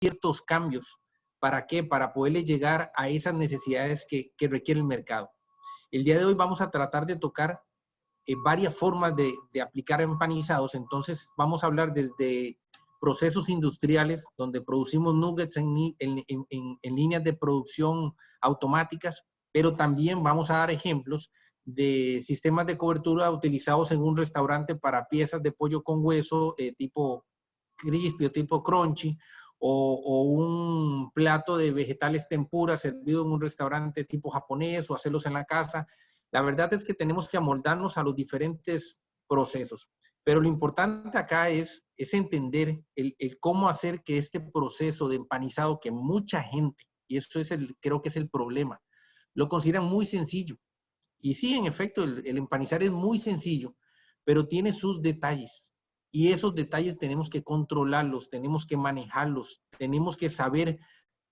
ciertos cambios. ¿Para qué? Para poderle llegar a esas necesidades que requiere el mercado. El día de hoy vamos a tratar de tocar varias formas de aplicar empanizados. Entonces vamos a hablar desde procesos industriales, donde producimos nuggets en líneas de producción automáticas, pero también vamos a dar ejemplos de sistemas de cobertura utilizados en un restaurante para piezas de pollo con hueso tipo crispy o tipo crunchy, o un plato de vegetales tempura servido en un restaurante tipo japonés, o hacerlos en la casa. La verdad es que tenemos que amoldarnos a los diferentes procesos, pero lo importante acá es entender el cómo hacer que este proceso de empanizado, que mucha gente, y eso es creo que es el problema, lo consideran muy sencillo. Y sí, en efecto, el empanizar es muy sencillo, pero tiene sus detalles. Y esos detalles tenemos que controlarlos, tenemos que manejarlos, tenemos que saber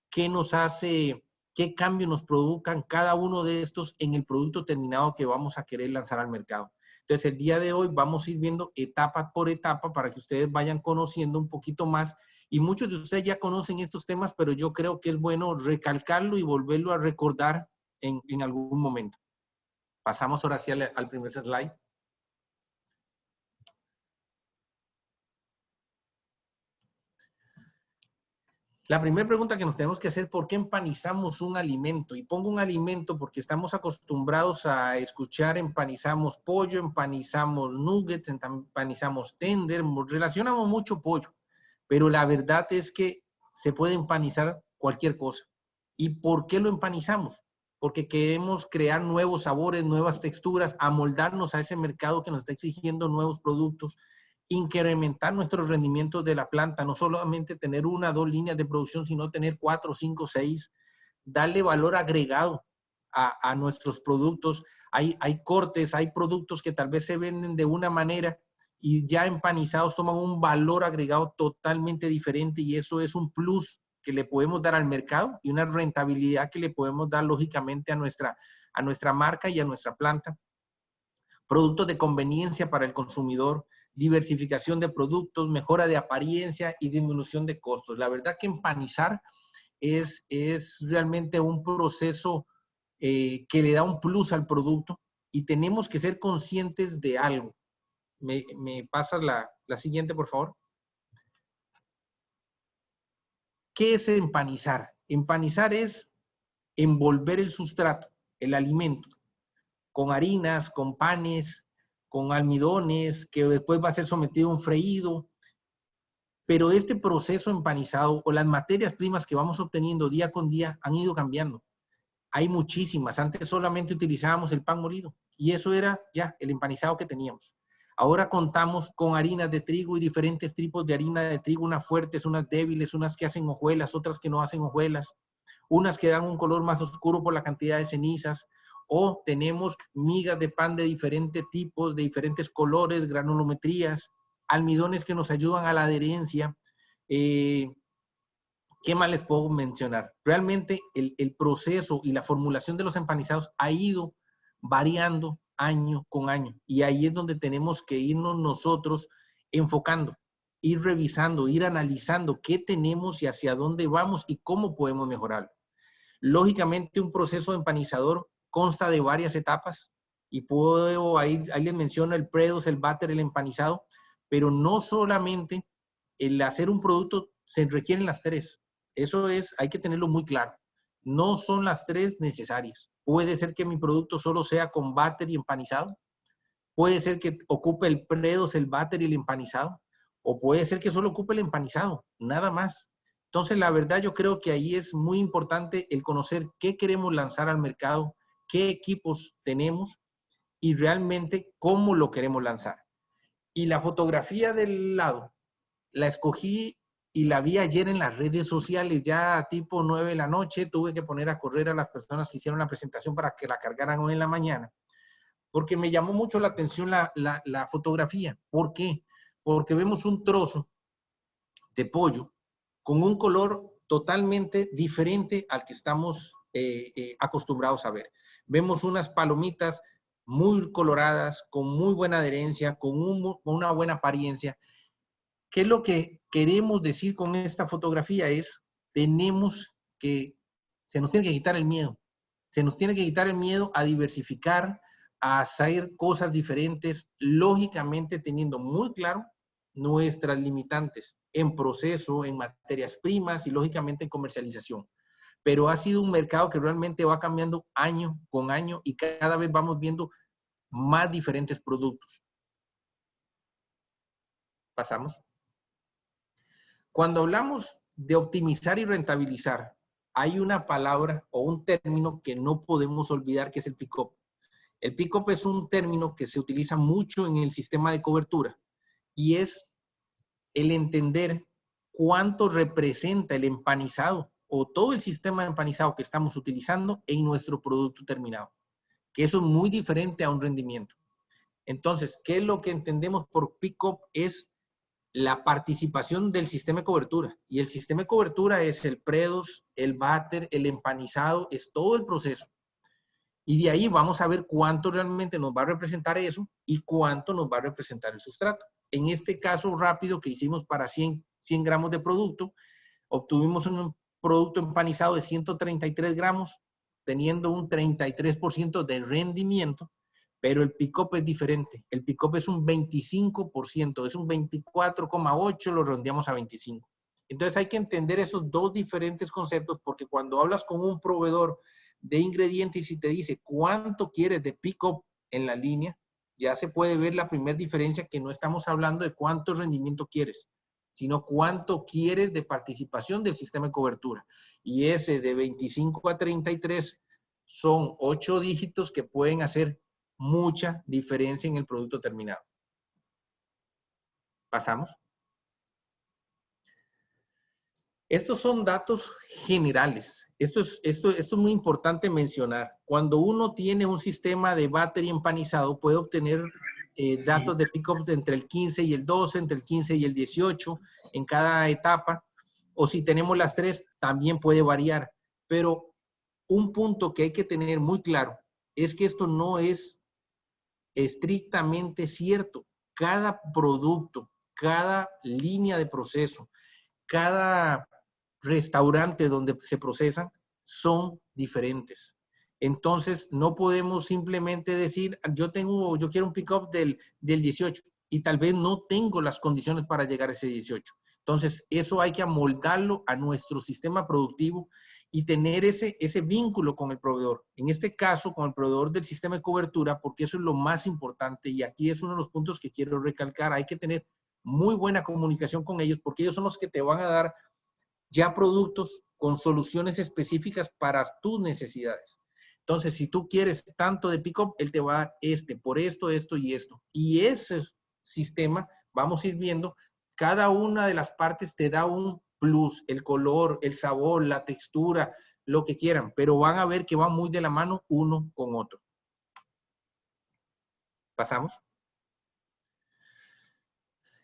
qué nos hace, qué cambio nos provocan cada uno de estos en el producto terminado que vamos a querer lanzar al mercado. Entonces, el día de hoy vamos a ir viendo etapa por etapa para que ustedes vayan conociendo un poquito más. Y muchos de ustedes ya conocen estos temas, pero yo creo que es bueno recalcarlo y volverlo a recordar en algún momento. Pasamos ahora sí al primer slide. La primera pregunta que nos tenemos que hacer, ¿por qué empanizamos un alimento? Y pongo un alimento porque estamos acostumbrados a escuchar empanizamos pollo, empanizamos nuggets, empanizamos tender, relacionamos mucho pollo, pero la verdad es que se puede empanizar cualquier cosa. ¿Y por qué lo empanizamos? Porque queremos crear nuevos sabores, nuevas texturas, amoldarnos a ese mercado que nos está exigiendo nuevos productos, incrementar nuestros rendimientos de la planta, no solamente tener 1 o 2 líneas de producción, sino tener 4, 5, 6, darle valor agregado a nuestros productos. Hay cortes, hay productos que tal vez se venden de una manera y ya empanizados toman un valor agregado totalmente diferente, y eso es un plus que le podemos dar al mercado y una rentabilidad que le podemos dar lógicamente a nuestra marca y a nuestra planta. Productos de conveniencia para el consumidor, diversificación de productos, mejora de apariencia y disminución de costos. La verdad que empanizar es realmente un proceso que le da un plus al producto, y tenemos que ser conscientes de algo. ¿Me pasas la siguiente, por favor? ¿Qué es empanizar? Empanizar es envolver el sustrato, el alimento, con harinas, con panes, con almidones, que después va a ser sometido a un freído. Pero este proceso empanizado o las materias primas que vamos obteniendo día con día han ido cambiando. Hay muchísimas. Antes solamente utilizábamos el pan molido y eso era ya el empanizado que teníamos. Ahora contamos con harinas de trigo y diferentes tipos de harina de trigo, unas fuertes, unas débiles, unas que hacen hojuelas, otras que no hacen hojuelas, unas que dan un color más oscuro por la cantidad de cenizas, o tenemos migas de pan de diferentes tipos, de diferentes colores, granulometrías, almidones que nos ayudan a la adherencia. ¿Qué más les puedo mencionar? Realmente el proceso y la formulación de los empanizados ha ido variando año con año, y ahí es donde tenemos que irnos nosotros enfocando, ir revisando, ir analizando qué tenemos y hacia dónde vamos y cómo podemos mejorarlo. Lógicamente, un proceso empanizador consta de varias etapas, y puedo, ahí les menciono el pre-dos, el batter, el empanizado, pero no solamente el hacer un producto se requieren las tres. Eso hay que tenerlo muy claro. No son las tres necesarias. Puede ser que mi producto solo sea con batter y empanizado. Puede ser que ocupe el pre-dos, el batter y el empanizado. O puede ser que solo ocupe el empanizado, nada más. Entonces, la verdad, yo creo que ahí es muy importante el conocer qué queremos lanzar al mercado, qué equipos tenemos y realmente cómo lo queremos lanzar. Y la fotografía del lado la escogí y la vi ayer en las redes sociales, ya tipo 9 de la noche. Tuve que poner a correr a las personas que hicieron la presentación para que la cargaran hoy en la mañana, porque me llamó mucho la atención la fotografía. ¿Por qué? Porque vemos un trozo de pollo con un color totalmente diferente al que estamos acostumbrados a ver. Vemos unas palomitas muy coloradas, con muy buena adherencia, con una buena apariencia. ¿Qué es lo que queremos decir con esta fotografía? Se nos tiene que quitar el miedo. Se nos tiene que quitar el miedo a diversificar, a hacer cosas diferentes, lógicamente teniendo muy claro nuestras limitantes en proceso, en materias primas y lógicamente en comercialización. Pero ha sido un mercado que realmente va cambiando año con año y cada vez vamos viendo más diferentes productos. Pasamos. Cuando hablamos de optimizar y rentabilizar, hay una palabra o un término que no podemos olvidar, que es el pick-up. El pick-up es un término que se utiliza mucho en el sistema de cobertura y es el entender cuánto representa el empanizado o todo el sistema de empanizado que estamos utilizando en nuestro producto terminado, que eso es muy diferente a un rendimiento. Entonces, ¿qué es lo que entendemos por pick-up? Es la participación del sistema de cobertura. Y el sistema de cobertura es el predos, el váter, el empanizado, es todo el proceso. Y de ahí vamos a ver cuánto realmente nos va a representar eso y cuánto nos va a representar el sustrato. En este caso rápido que hicimos para 100 gramos de producto, obtuvimos un producto empanizado de 133 gramos, teniendo un 33% de rendimiento, pero el pick-up es diferente. El pick-up es un 25%, es un 24,8, lo redondeamos a 25. Entonces hay que entender esos dos diferentes conceptos, porque cuando hablas con un proveedor de ingredientes y te dice cuánto quieres de pick-up en la línea, ya se puede ver la primera diferencia, que no estamos hablando de cuánto rendimiento quieres, sino cuánto quieres de participación del sistema de cobertura. Y ese de 25 a 33 son 8 dígitos que pueden hacer mucha diferencia en el producto terminado. Pasamos. Estos son datos generales. Esto es muy importante mencionar. Cuando uno tiene un sistema de battery empanizado, puede obtener datos de pick-up entre el 15 y el 12, entre el 15 y el 18 en cada etapa. O si tenemos las tres, también puede variar. Pero un punto que hay que tener muy claro es que esto no es estrictamente cierto. Cada producto, cada línea de proceso, cada restaurante donde se procesan son diferentes. Entonces, no podemos simplemente decir, yo quiero un pick-up del 18 y tal vez no tengo las condiciones para llegar a ese 18. Entonces, eso hay que amoldarlo a nuestro sistema productivo y tener ese vínculo con el proveedor. En este caso, con el proveedor del sistema de cobertura, porque eso es lo más importante y aquí es uno de los puntos que quiero recalcar. Hay que tener muy buena comunicación con ellos porque ellos son los que te van a dar ya productos con soluciones específicas para tus necesidades. Entonces, si tú quieres tanto de pick-up, él te va a dar por esto, esto y esto. Y ese sistema, vamos a ir viendo, cada una de las partes te da un plus, el color, el sabor, la textura, lo que quieran, pero van a ver que van muy de la mano uno con otro. Pasamos.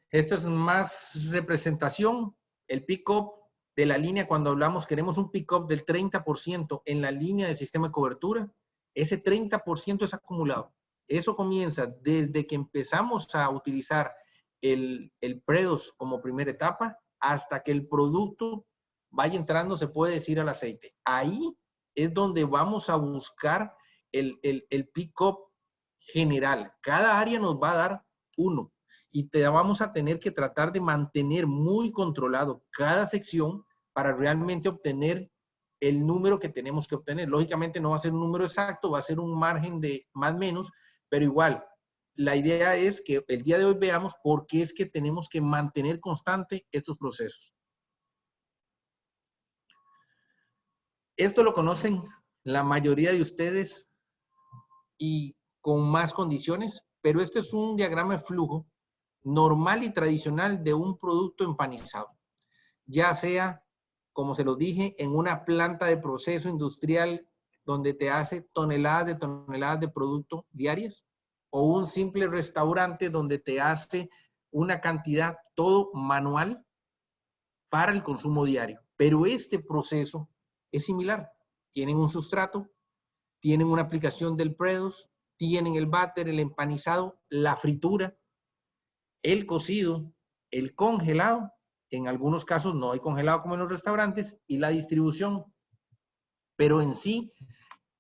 Esto es más representación, el pick-up de la línea. Cuando hablamos, queremos un pick-up del 30% en la línea del sistema de cobertura, ese 30% es acumulado. Eso comienza desde que empezamos a utilizar el predos como primera etapa hasta que el producto vaya entrando, se puede decir, al aceite. Ahí es donde vamos a buscar el pick-up general. Cada área nos va a dar uno y te vamos a tener que tratar de mantener muy controlado cada sección para realmente obtener el número que tenemos que obtener. Lógicamente no va a ser un número exacto, va a ser un margen de más o menos, pero igual, la idea es que el día de hoy veamos por qué es que tenemos que mantener constante estos procesos. Esto lo conocen la mayoría de ustedes y con más condiciones, pero este es un diagrama de flujo normal y tradicional de un producto empanizado, ya sea, como se los dije, en una planta de proceso industrial donde te hace toneladas de producto diarias, o un simple restaurante donde te hace una cantidad todo manual para el consumo diario. Pero este proceso es similar. Tienen un sustrato, tienen una aplicación del predos, tienen el váter, el empanizado, la fritura, el cocido, el congelado, en algunos casos no hay congelado como en los restaurantes, y la distribución. Pero en sí,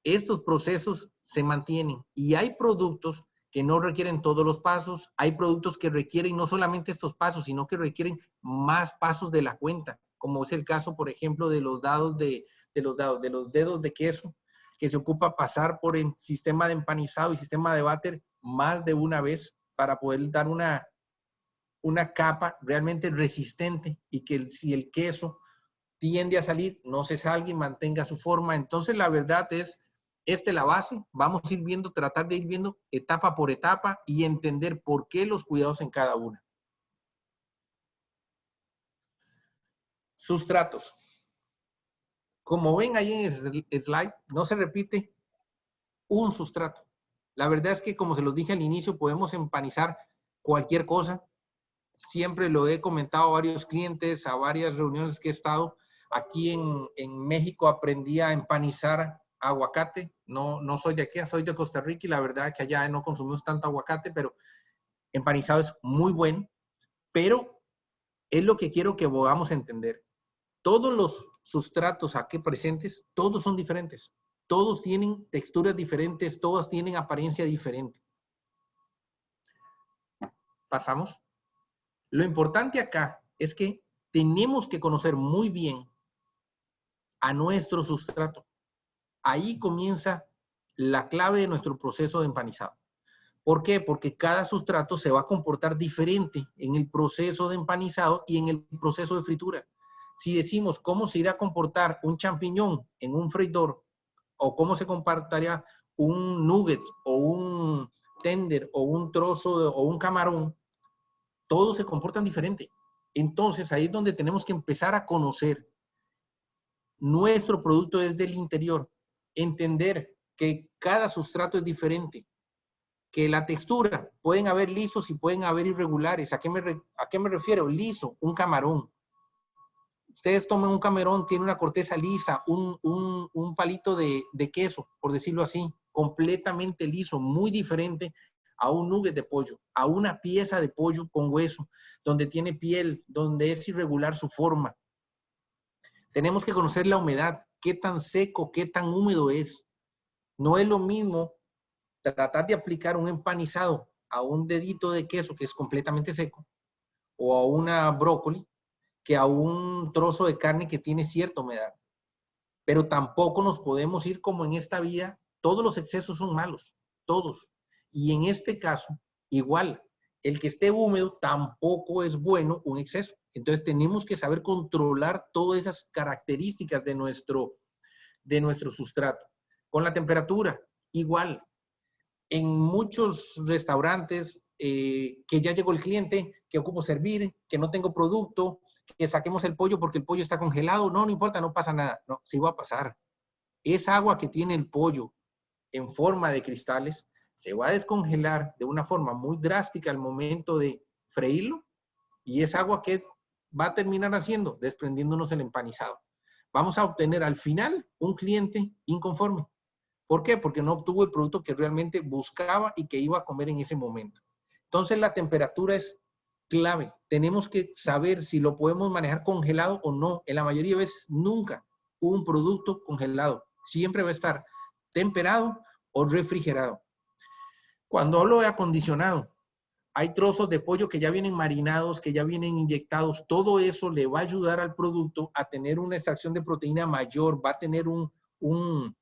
estos procesos se mantienen y hay productos que no requieren todos los pasos, hay productos que requieren no solamente estos pasos, sino que requieren más pasos de la cuenta, como es el caso, por ejemplo, de los dedos de queso, que se ocupa pasar por el sistema de empanizado y sistema de váter más de una vez para poder dar una capa realmente resistente y que si el queso tiende a salir, no se salga y mantenga su forma. Entonces, la verdad es, esta es la base. Vamos a ir viendo, tratar de ir viendo etapa por etapa y entender por qué los cuidados en cada una. Sustratos. Como ven ahí en el slide, no se repite un sustrato. La verdad es que, como se los dije al inicio, podemos empanizar cualquier cosa. Siempre lo he comentado a varios clientes, a varias reuniones que he estado. Aquí en México aprendí a empanizar aguacate. No soy de aquí, soy de Costa Rica y la verdad es que allá no consumimos tanto aguacate, pero empanizado es muy bueno. Pero es lo que quiero que podamos entender. Todos los sustratos aquí presentes, todos son diferentes. Todos tienen texturas diferentes, todos tienen apariencia diferente. Pasamos. Lo importante acá es que tenemos que conocer muy bien a nuestro sustrato. Ahí comienza la clave de nuestro proceso de empanizado. ¿Por qué? Porque cada sustrato se va a comportar diferente en el proceso de empanizado y en el proceso de fritura. Si decimos cómo se irá a comportar un champiñón en un freidor o cómo se comportaría un nuggets o un tender o un trozo o un camarón, todos se comportan diferente. Entonces, ahí es donde tenemos que empezar a conocer nuestro producto desde el interior, entender que cada sustrato es diferente, que la textura, pueden haber lisos y pueden haber irregulares. ¿A qué me refiero? Liso, un camarón. Ustedes toman un camarón, tiene una corteza lisa, un palito de queso, por decirlo así, completamente liso, muy diferente a un nugget de pollo, a una pieza de pollo con hueso, donde tiene piel, donde es irregular su forma. Tenemos que conocer la humedad, qué tan seco, qué tan húmedo es. No es lo mismo tratar de aplicar un empanizado a un dedito de queso que es completamente seco, o a una brócoli, que a un trozo de carne que tiene cierta humedad. Pero tampoco nos podemos ir como en esta vida, todos los excesos son malos, todos. Y en este caso, igual, el que esté húmedo tampoco es bueno un exceso. Entonces tenemos que saber controlar todas esas características de nuestro sustrato. Con la temperatura, igual. En muchos restaurantes que ya llegó el cliente, que ocupo servir, que no tengo producto, que saquemos el pollo porque el pollo está congelado. No, no importa, no pasa nada. No, sí va a pasar. Esa agua que tiene el pollo en forma de cristales se va a descongelar de una forma muy drástica al momento de freírlo y esa agua que va a terminar haciendo, desprendiéndonos el empanizado. Vamos a obtener al final un cliente inconforme. ¿Por qué? Porque no obtuvo el producto que realmente buscaba y que iba a comer en ese momento. Entonces la temperatura es clave. Tenemos que saber si lo podemos manejar congelado o no. En la mayoría de veces nunca un producto congelado. Siempre va a estar temperado o refrigerado. Cuando hablo de acondicionado, hay trozos de pollo que ya vienen marinados, que ya vienen inyectados. Todo eso le va a ayudar al producto a tener una extracción de proteína mayor, va a tener una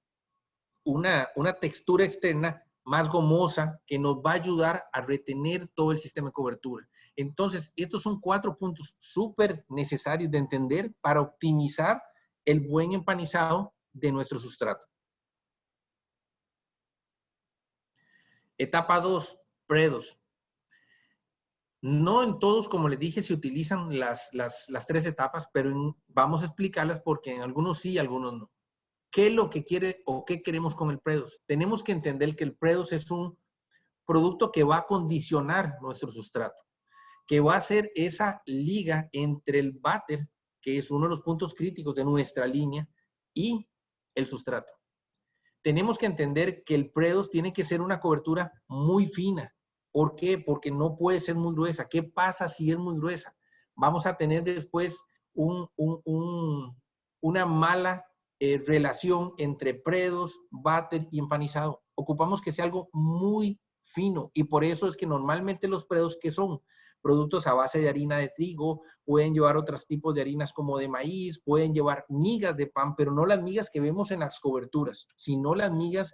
textura externa más gomosa que nos va a ayudar a retener todo el sistema de cobertura. Entonces, estos son 4 puntos súper necesarios de entender para optimizar el buen empanizado de nuestro sustrato. Etapa 2, predos. No en todos, como les dije, se utilizan las 3 etapas, pero vamos a explicarlas porque en algunos sí y algunos no. ¿Qué es lo que quiere o qué queremos con el predos? Tenemos que entender que el predos es un producto que va a condicionar nuestro sustrato, que va a ser esa liga entre el váter, que es uno de los puntos críticos de nuestra línea, y el sustrato. Tenemos que entender que el predos tiene que ser una cobertura muy fina. ¿Por qué? Porque no puede ser muy gruesa. ¿Qué pasa si es muy gruesa? vamos a tener después una mala relación entre predos, váter y empanizado. Ocupamos que sea algo muy fino y por eso es que normalmente los predos, que son productos a base de harina de trigo, pueden llevar otros tipos de harinas como de maíz, pueden llevar migas de pan, pero no las migas que vemos en las coberturas, sino las migas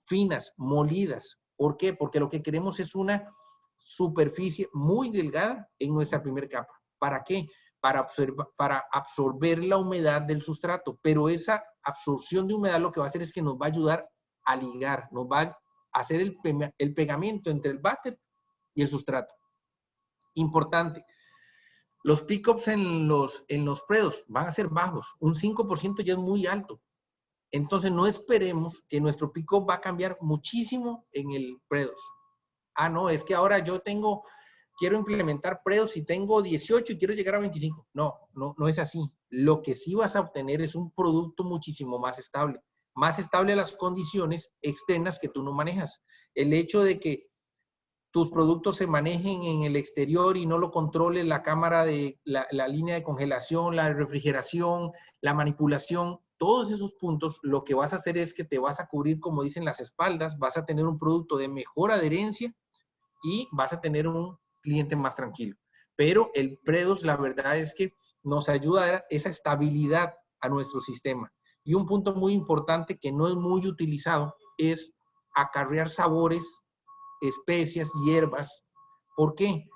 finas, molidas. ¿Por qué? Porque lo que queremos es una superficie muy delgada en nuestra primera capa. ¿Para qué? Para absorber la humedad del sustrato, pero esa absorción de humedad lo que va a hacer es que nos va a ayudar a ligar, nos va a hacer el pegamento entre el váter y el sustrato. Importante, los pickups en los predos van a ser bajos, un 5% ya es muy alto. Entonces no esperemos que nuestro pick-up va a cambiar muchísimo en el predos. Ah, no, es que ahora quiero implementar predos y tengo 18 y quiero llegar a 25. No es así. Lo que sí vas a obtener es un producto muchísimo más estable a las condiciones externas que tú no manejas. El hecho de que tus productos se manejen en el exterior y no lo controle la cámara de la línea de congelación, la refrigeración, la manipulación, todos esos puntos, lo que vas a hacer es que te vas a cubrir, como dicen, las espaldas, vas a tener un producto de mejor adherencia y vas a tener un cliente más tranquilo. Pero el Predos, la verdad es que nos ayuda a dar esa estabilidad a nuestro sistema. Y un punto muy importante que no es muy utilizado es acarrear sabores, especias, hierbas. ¿Por qué?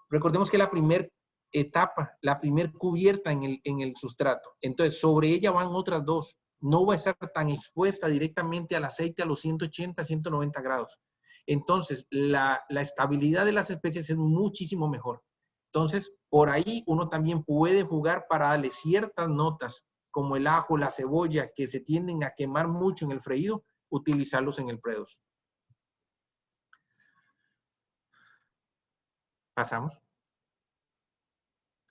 Recordemos que la primera etapa, la primera cubierta en el sustrato. Entonces, sobre ella van otras dos. No va a estar tan expuesta directamente al aceite a los 180, 190 grados. Entonces, la estabilidad de las especies es muchísimo mejor. Entonces, por ahí uno también puede jugar para darle ciertas notas, como el ajo, la cebolla, que se tienden a quemar mucho en el freído, utilizarlos en el Predos. Pasamos.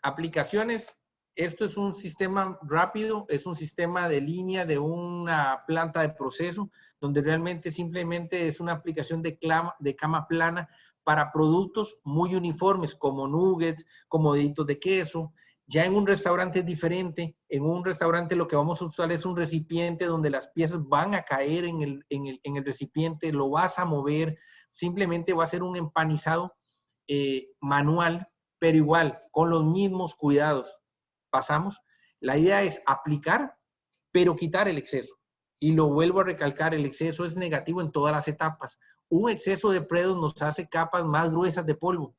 Aplicaciones. Esto es un sistema rápido, es un sistema de línea de una planta de proceso, donde realmente simplemente es una aplicación de cama plana para productos muy uniformes, como nuggets, como deditos de queso. Ya en un restaurante es diferente. En un restaurante lo que vamos a usar es un recipiente donde las piezas van a caer en el recipiente, lo vas a mover, simplemente va a ser un empanizado manual, pero igual, con los mismos cuidados. Pasamos. La idea es aplicar, pero quitar el exceso. Y lo vuelvo a recalcar, el exceso es negativo en todas las etapas. Un exceso de Predos nos hace capas más gruesas de polvo.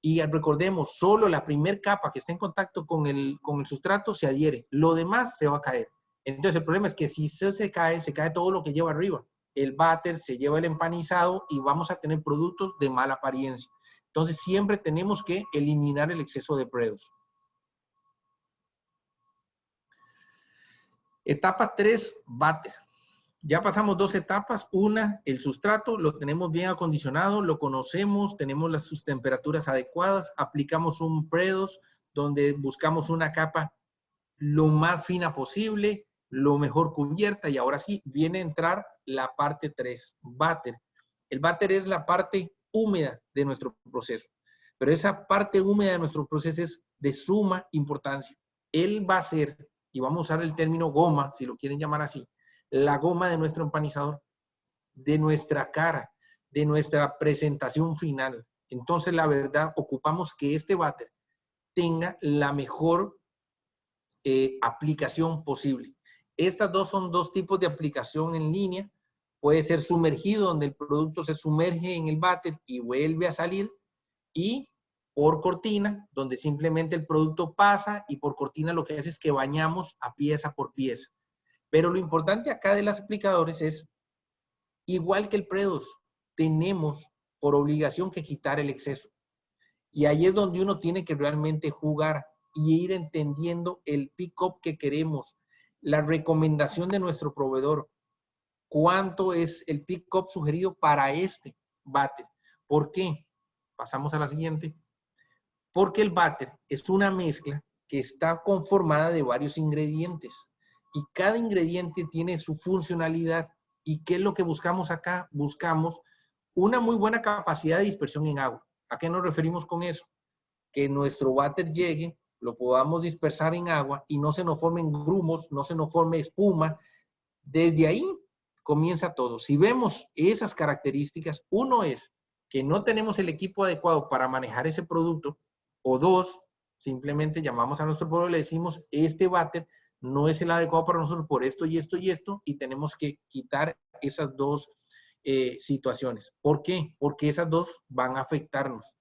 Y recordemos, solo la primera capa que está en contacto con el sustrato se adhiere. Lo demás se va a caer. Entonces el problema es que si se cae todo lo que lleva arriba. El váter se lleva el empanizado y vamos a tener productos de mala apariencia. Entonces siempre tenemos que eliminar el exceso de Predos. Etapa 3, váter. Ya pasamos 2 etapas. Una, el sustrato, lo tenemos bien acondicionado, lo conocemos, tenemos sus temperaturas adecuadas, aplicamos un Predos donde buscamos una capa lo más fina posible, lo mejor cubierta, y ahora sí viene a entrar la parte 3, váter. El váter es la parte húmeda de nuestro proceso, pero esa parte húmeda de nuestro proceso es de suma importancia. Él va a ser, y vamos a usar el término goma, si lo quieren llamar así, la goma de nuestro empanizador, de nuestra cara, de nuestra presentación final. Entonces, la verdad, ocupamos que este váter tenga la mejor aplicación posible. Estas dos son dos tipos de aplicación en línea. Puede ser sumergido, donde el producto se sumerge en el váter y vuelve a salir, y por cortina, donde simplemente el producto pasa, y por cortina lo que hace es que bañamos a pieza por pieza. Pero lo importante acá de los aplicadores es, igual que el Predos, tenemos por obligación que quitar el exceso. Y ahí es donde uno tiene que realmente jugar y ir entendiendo el pick-up que queremos, la recomendación de nuestro proveedor, cuánto es el pick-up sugerido para este váter. ¿Por qué? Pasamos a la siguiente. Porque el váter es una mezcla que está conformada de varios ingredientes y cada ingrediente tiene su funcionalidad. ¿Y qué es lo que buscamos acá? Buscamos una muy buena capacidad de dispersión en agua. ¿A qué nos referimos con eso? que nuestro váter llegue, lo podamos dispersar en agua y no se nos formen grumos, no se nos forme espuma. Desde ahí comienza todo. Si vemos esas características, uno es que no tenemos el equipo adecuado para manejar ese producto, o dos, simplemente llamamos a nuestro proveedor y le decimos, este váter no es el adecuado para nosotros por esto y esto y esto, y tenemos que quitar esas dos situaciones. ¿Por qué? Porque esas dos van a afectarnos.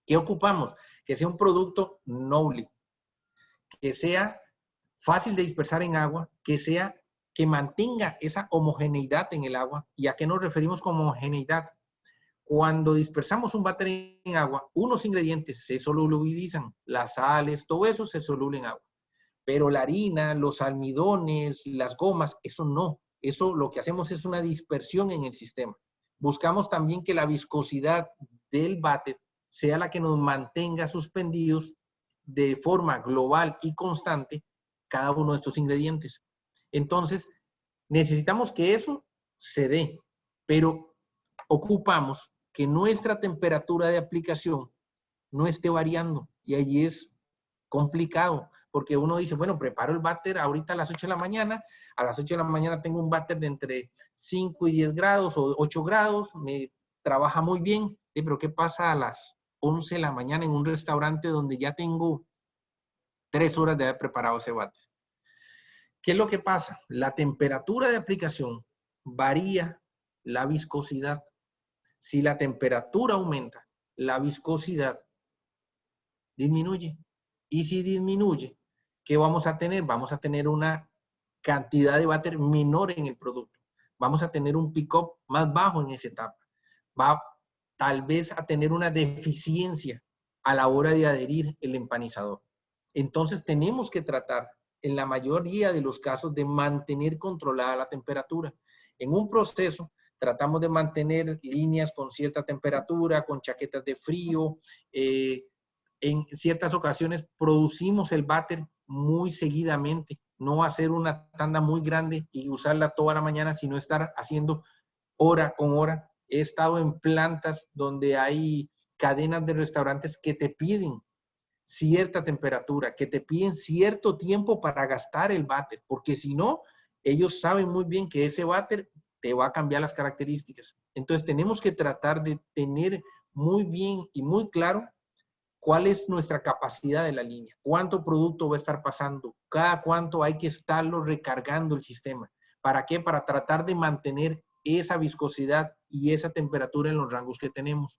¿Qué ocupamos? Que sea un producto noble, que sea fácil de dispersar en agua, que mantenga esa homogeneidad en el agua. ¿Y a qué nos referimos con homogeneidad? Cuando dispersamos un váter en agua, unos ingredientes se solubilizan, las sales, todo eso se soluble en agua. Pero la harina, los almidones, las gomas, eso no. Eso lo que hacemos es una dispersión en el sistema. Buscamos también que la viscosidad del váter sea la que nos mantenga suspendidos de forma global y constante cada uno de estos ingredientes. Entonces, necesitamos que eso se dé, pero ocupamos que nuestra temperatura de aplicación no esté variando, y allí es complicado, porque uno dice, bueno, preparo el váter ahorita a las 8 de la mañana, a las 8 de la mañana tengo un váter de entre 5 y 10 grados o 8 grados, me trabaja muy bien, pero ¿qué pasa a las 11 de la mañana en un restaurante donde ya tengo 3 horas de haber preparado ese váter? ¿Qué es lo que pasa? La temperatura de aplicación varía la viscosidad. Si la temperatura aumenta, la viscosidad disminuye. Y si disminuye, ¿qué vamos a tener? Vamos a tener una cantidad de váter menor en el producto. Vamos a tener un pick-up más bajo en esa etapa. Va tal vez a tener una deficiencia a la hora de adherir el empanizador. Entonces tenemos que tratar en la mayoría de los casos de mantener controlada la temperatura. En un proceso tratamos de mantener líneas con cierta temperatura, con chaquetas de frío. En ciertas ocasiones producimos el váter muy seguidamente, no hacer una tanda muy grande y usarla toda la mañana, sino estar haciendo hora con hora. He estado en plantas donde hay cadenas de restaurantes que te piden cierta temperatura, que te piden cierto tiempo para gastar el váter, porque si no, ellos saben muy bien que ese váter te va a cambiar las características. Entonces tenemos que tratar de tener muy bien y muy claro cuál es nuestra capacidad de la línea, cuánto producto va a estar pasando, cada cuánto hay que estarlo recargando el sistema. ¿Para qué? Para tratar de mantener esa viscosidad y esa temperatura en los rangos que tenemos.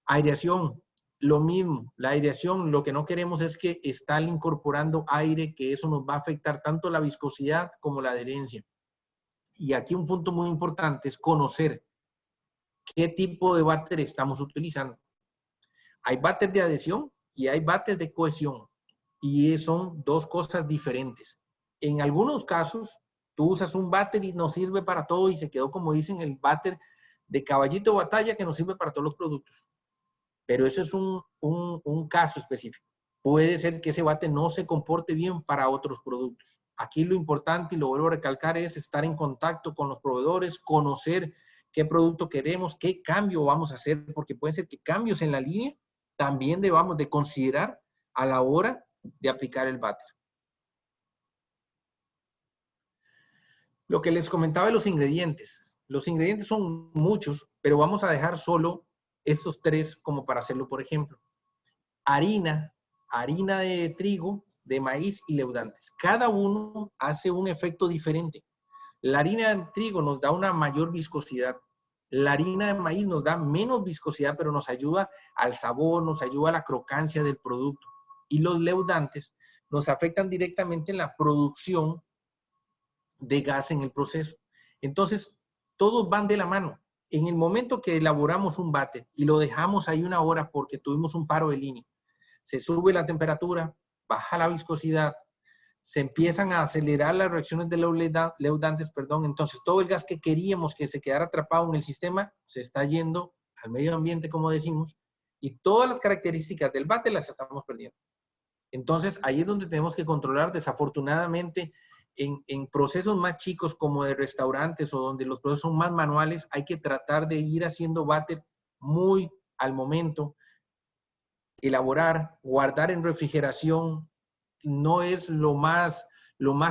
Aireación, lo mismo. La aireación, lo que no queremos es que estar incorporando aire, que eso nos va a afectar tanto la viscosidad como la adherencia. Y aquí un punto muy importante es conocer qué tipo de váter estamos utilizando. Hay váter de adhesión y hay váter de cohesión. Y son dos cosas diferentes. En algunos casos, tú usas un váter y nos sirve para todo y se quedó, como dicen, el váter de caballito de batalla que nos sirve para todos los productos. Pero eso es un caso específico. Puede ser que ese váter no se comporte bien para otros productos. Aquí lo importante, y lo vuelvo a recalcar, es estar en contacto con los proveedores, conocer qué producto queremos, qué cambio vamos a hacer, porque pueden ser que cambios en la línea también debamos de considerar a la hora de aplicar el váter. Lo que les comentaba de los ingredientes. Los ingredientes son muchos, pero vamos a dejar solo estos tres como para hacerlo, por ejemplo. Harina, harina de trigo, de maíz y leudantes. Cada uno hace un efecto diferente. La harina de trigo nos da una mayor viscosidad. La harina de maíz nos da menos viscosidad, pero nos ayuda al sabor, nos ayuda a la crocancia del producto. Y los leudantes nos afectan directamente en la producción de gas en el proceso. Entonces, todos van de la mano. En el momento que elaboramos un váter y lo dejamos ahí una hora porque tuvimos un paro de línea, se sube la temperatura, baja la viscosidad, se empiezan a acelerar las reacciones de los leudantes, entonces todo el gas que queríamos que se quedara atrapado en el sistema se está yendo al medio ambiente, como decimos, y todas las características del váter las estamos perdiendo. Entonces, ahí es donde tenemos que controlar. Desafortunadamente, en procesos más chicos como de restaurantes o donde los procesos son más manuales, hay que tratar de ir haciendo váter muy al momento, elaborar, guardar en refrigeración no es lo más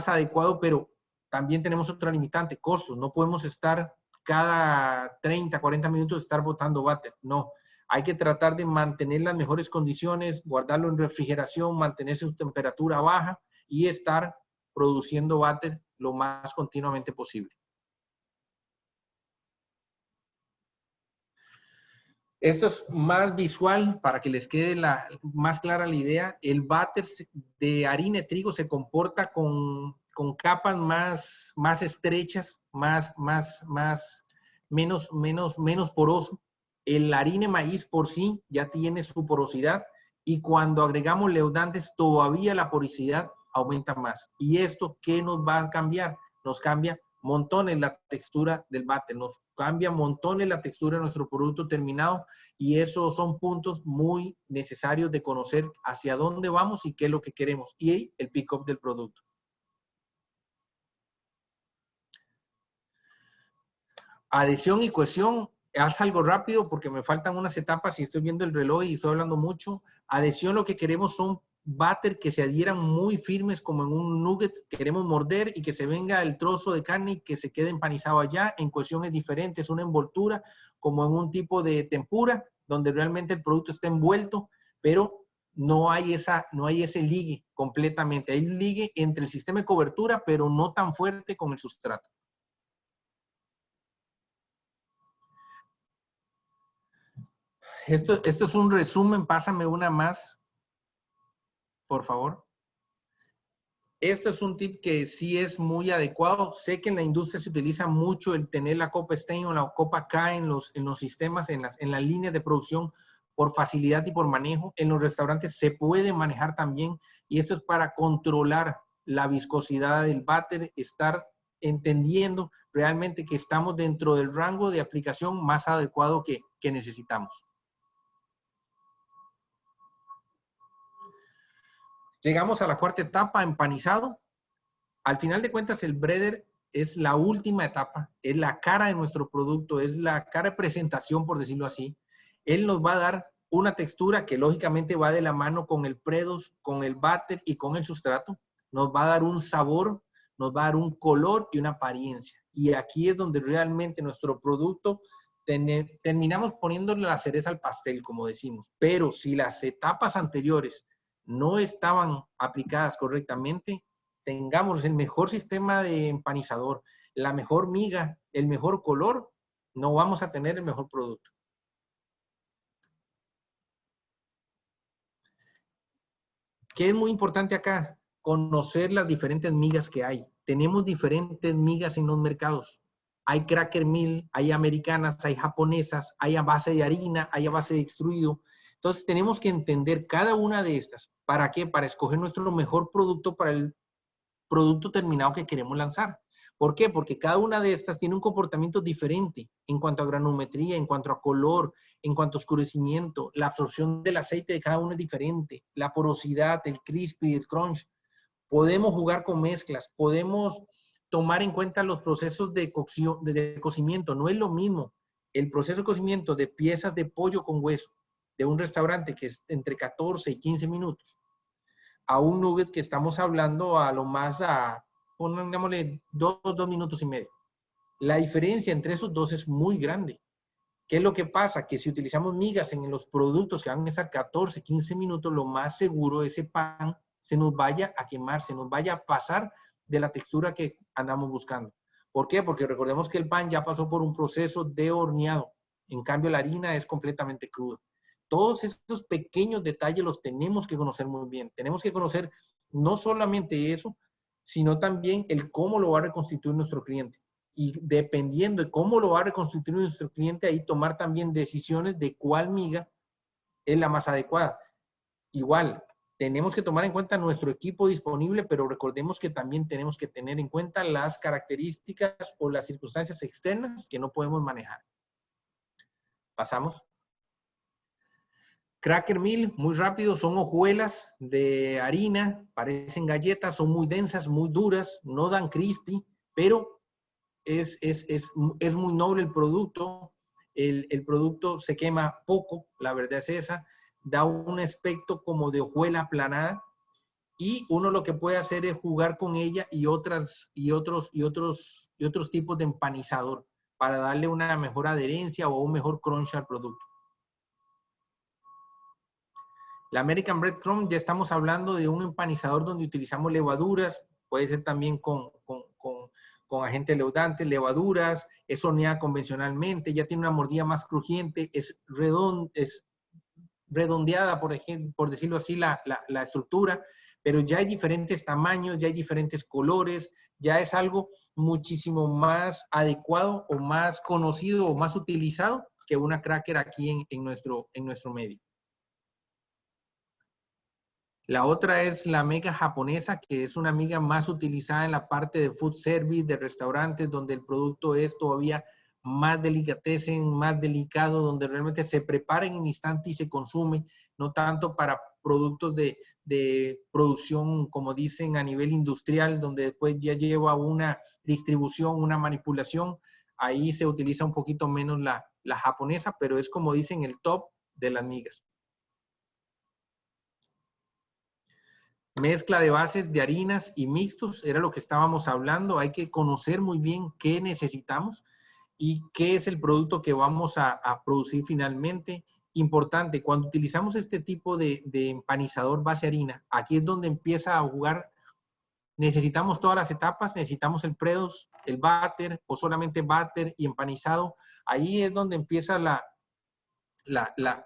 adecuado, pero también tenemos otra limitante, costos. No podemos estar cada 30, 40 minutos estar botando váter. No, hay que tratar de mantener las mejores condiciones, guardarlo en refrigeración, mantener su temperatura baja y estar produciendo váter lo más continuamente posible. Esto es más visual para que les quede más clara la idea. El váter de harina de trigo se comporta con capas más estrechas, menos poroso. El harina de maíz por sí ya tiene su porosidad y cuando agregamos leudantes todavía la porosidad aumenta más. ¿Y esto qué nos va a cambiar? Nos cambia montones la textura del váter, nos cambia montones la textura de nuestro producto terminado y esos son puntos muy necesarios de conocer hacia dónde vamos y qué es lo que queremos y el pick-up del producto. Adhesión y cohesión, haz algo rápido porque me faltan unas etapas y estoy viendo el reloj y estoy hablando mucho. Adhesión, lo que queremos son váter que se adhieran muy firmes como en un nugget, queremos morder y que se venga el trozo de carne y que se quede empanizado allá. En cohesión es diferente, es una envoltura como en un tipo de tempura donde realmente el producto está envuelto, pero no hay ese ligue completamente. Hay un ligue entre el sistema de cobertura, pero no tan fuerte con el sustrato. Esto es un resumen, pásame una más, por favor. Esto es un tip que sí es muy adecuado. Sé que en la industria se utiliza mucho el tener la copa Stein o la copa K en los sistemas, en las líneas de producción por facilidad y por manejo. En los restaurantes se puede manejar también y esto es para controlar la viscosidad del váter, estar entendiendo realmente que estamos dentro del rango de aplicación más adecuado que necesitamos. Llegamos a la cuarta etapa, empanizado. Al final de cuentas, el breeder es la última etapa, es la cara de nuestro producto, es la cara de presentación, por decirlo así. Él nos va a dar una textura que lógicamente va de la mano con el predos, con el váter y con el sustrato. Nos va a dar un sabor, nos va a dar un color y una apariencia. Y aquí es donde realmente nuestro producto terminamos poniéndole la cereza al pastel, como decimos. Pero si las etapas anteriores no estaban aplicadas correctamente, tengamos el mejor sistema de empanizador, la mejor miga, el mejor color, no vamos a tener el mejor producto. ¿Qué es muy importante acá? Conocer las diferentes migas que hay. Tenemos diferentes migas en los mercados. Hay Cracker Mill, hay americanas, hay japonesas, hay a base de harina, hay a base de extruido. Entonces tenemos que entender cada una de estas. ¿Para qué? Para escoger nuestro mejor producto para el producto terminado que queremos lanzar. ¿Por qué? Porque cada una de estas tiene un comportamiento diferente en cuanto a granulometría, en cuanto a color, en cuanto a oscurecimiento. La absorción del aceite de cada uno es diferente. La porosidad, el crispy, el crunch. Podemos jugar con mezclas. Podemos tomar en cuenta los procesos de cocción, de cocimiento. No es lo mismo el proceso de cocimiento de piezas de pollo con hueso de un restaurante que es entre 14 y 15 minutos a un nugget que estamos hablando a lo más pongámosle 2 minutos y medio. La diferencia entre esos dos es muy grande. ¿Qué es lo que pasa? Que si utilizamos migas en los productos que van a estar 14, 15 minutos, lo más seguro ese pan se nos vaya a quemar, se nos vaya a pasar de la textura que andamos buscando. ¿Por qué? Porque recordemos que el pan ya pasó por un proceso de horneado. En cambio, la harina es completamente cruda. Todos estos pequeños detalles los tenemos que conocer muy bien. Tenemos que conocer no solamente eso, sino también el cómo lo va a reconstituir nuestro cliente. Y dependiendo de cómo lo va a reconstituir nuestro cliente, ahí tomar también decisiones de cuál miga es la más adecuada. Igual, tenemos que tomar en cuenta nuestro equipo disponible, pero recordemos que también tenemos que tener en cuenta las características o las circunstancias externas que no podemos manejar. Pasamos. Cracker Mill, muy rápido, son hojuelas de harina, parecen galletas, son muy densas, muy duras, no dan crispy, pero es muy noble el producto. El producto se quema poco, la verdad es esa. da un aspecto como de hojuela aplanada, y uno lo que puede hacer es jugar con ella y otros tipos de empanizador para darle una mejor adherencia o un mejor crunch al producto. La American Breadcrumb, ya estamos hablando de un empanizador donde utilizamos levaduras, puede ser también con agente leudante, levaduras, es horneada convencionalmente, ya tiene una mordida más crujiente, es redondeada, por ejemplo, por decirlo así, la estructura, pero ya hay diferentes tamaños, ya hay diferentes colores, ya es algo muchísimo más adecuado o más conocido o más utilizado que una cracker aquí en nuestro medio. La otra es la amiga japonesa, que es una amiga más utilizada en la parte de food service, de restaurantes, donde el producto es todavía más delicatessen, más delicado, donde realmente se prepara en un instante y se consume, no tanto para productos de producción, como dicen, a nivel industrial, donde después ya lleva una distribución, una manipulación. Ahí se utiliza un poquito menos la japonesa, pero es como dicen el top de las migas. Mezcla de bases de harinas y mixtos, era lo que estábamos hablando. Hay que conocer muy bien qué necesitamos y qué es el producto que vamos a producir finalmente. Importante, cuando utilizamos este tipo de empanizador base harina, aquí es donde empieza a jugar. Necesitamos todas las etapas, necesitamos el pre-dos, el batter o solamente batter y empanizado. Ahí es donde empieza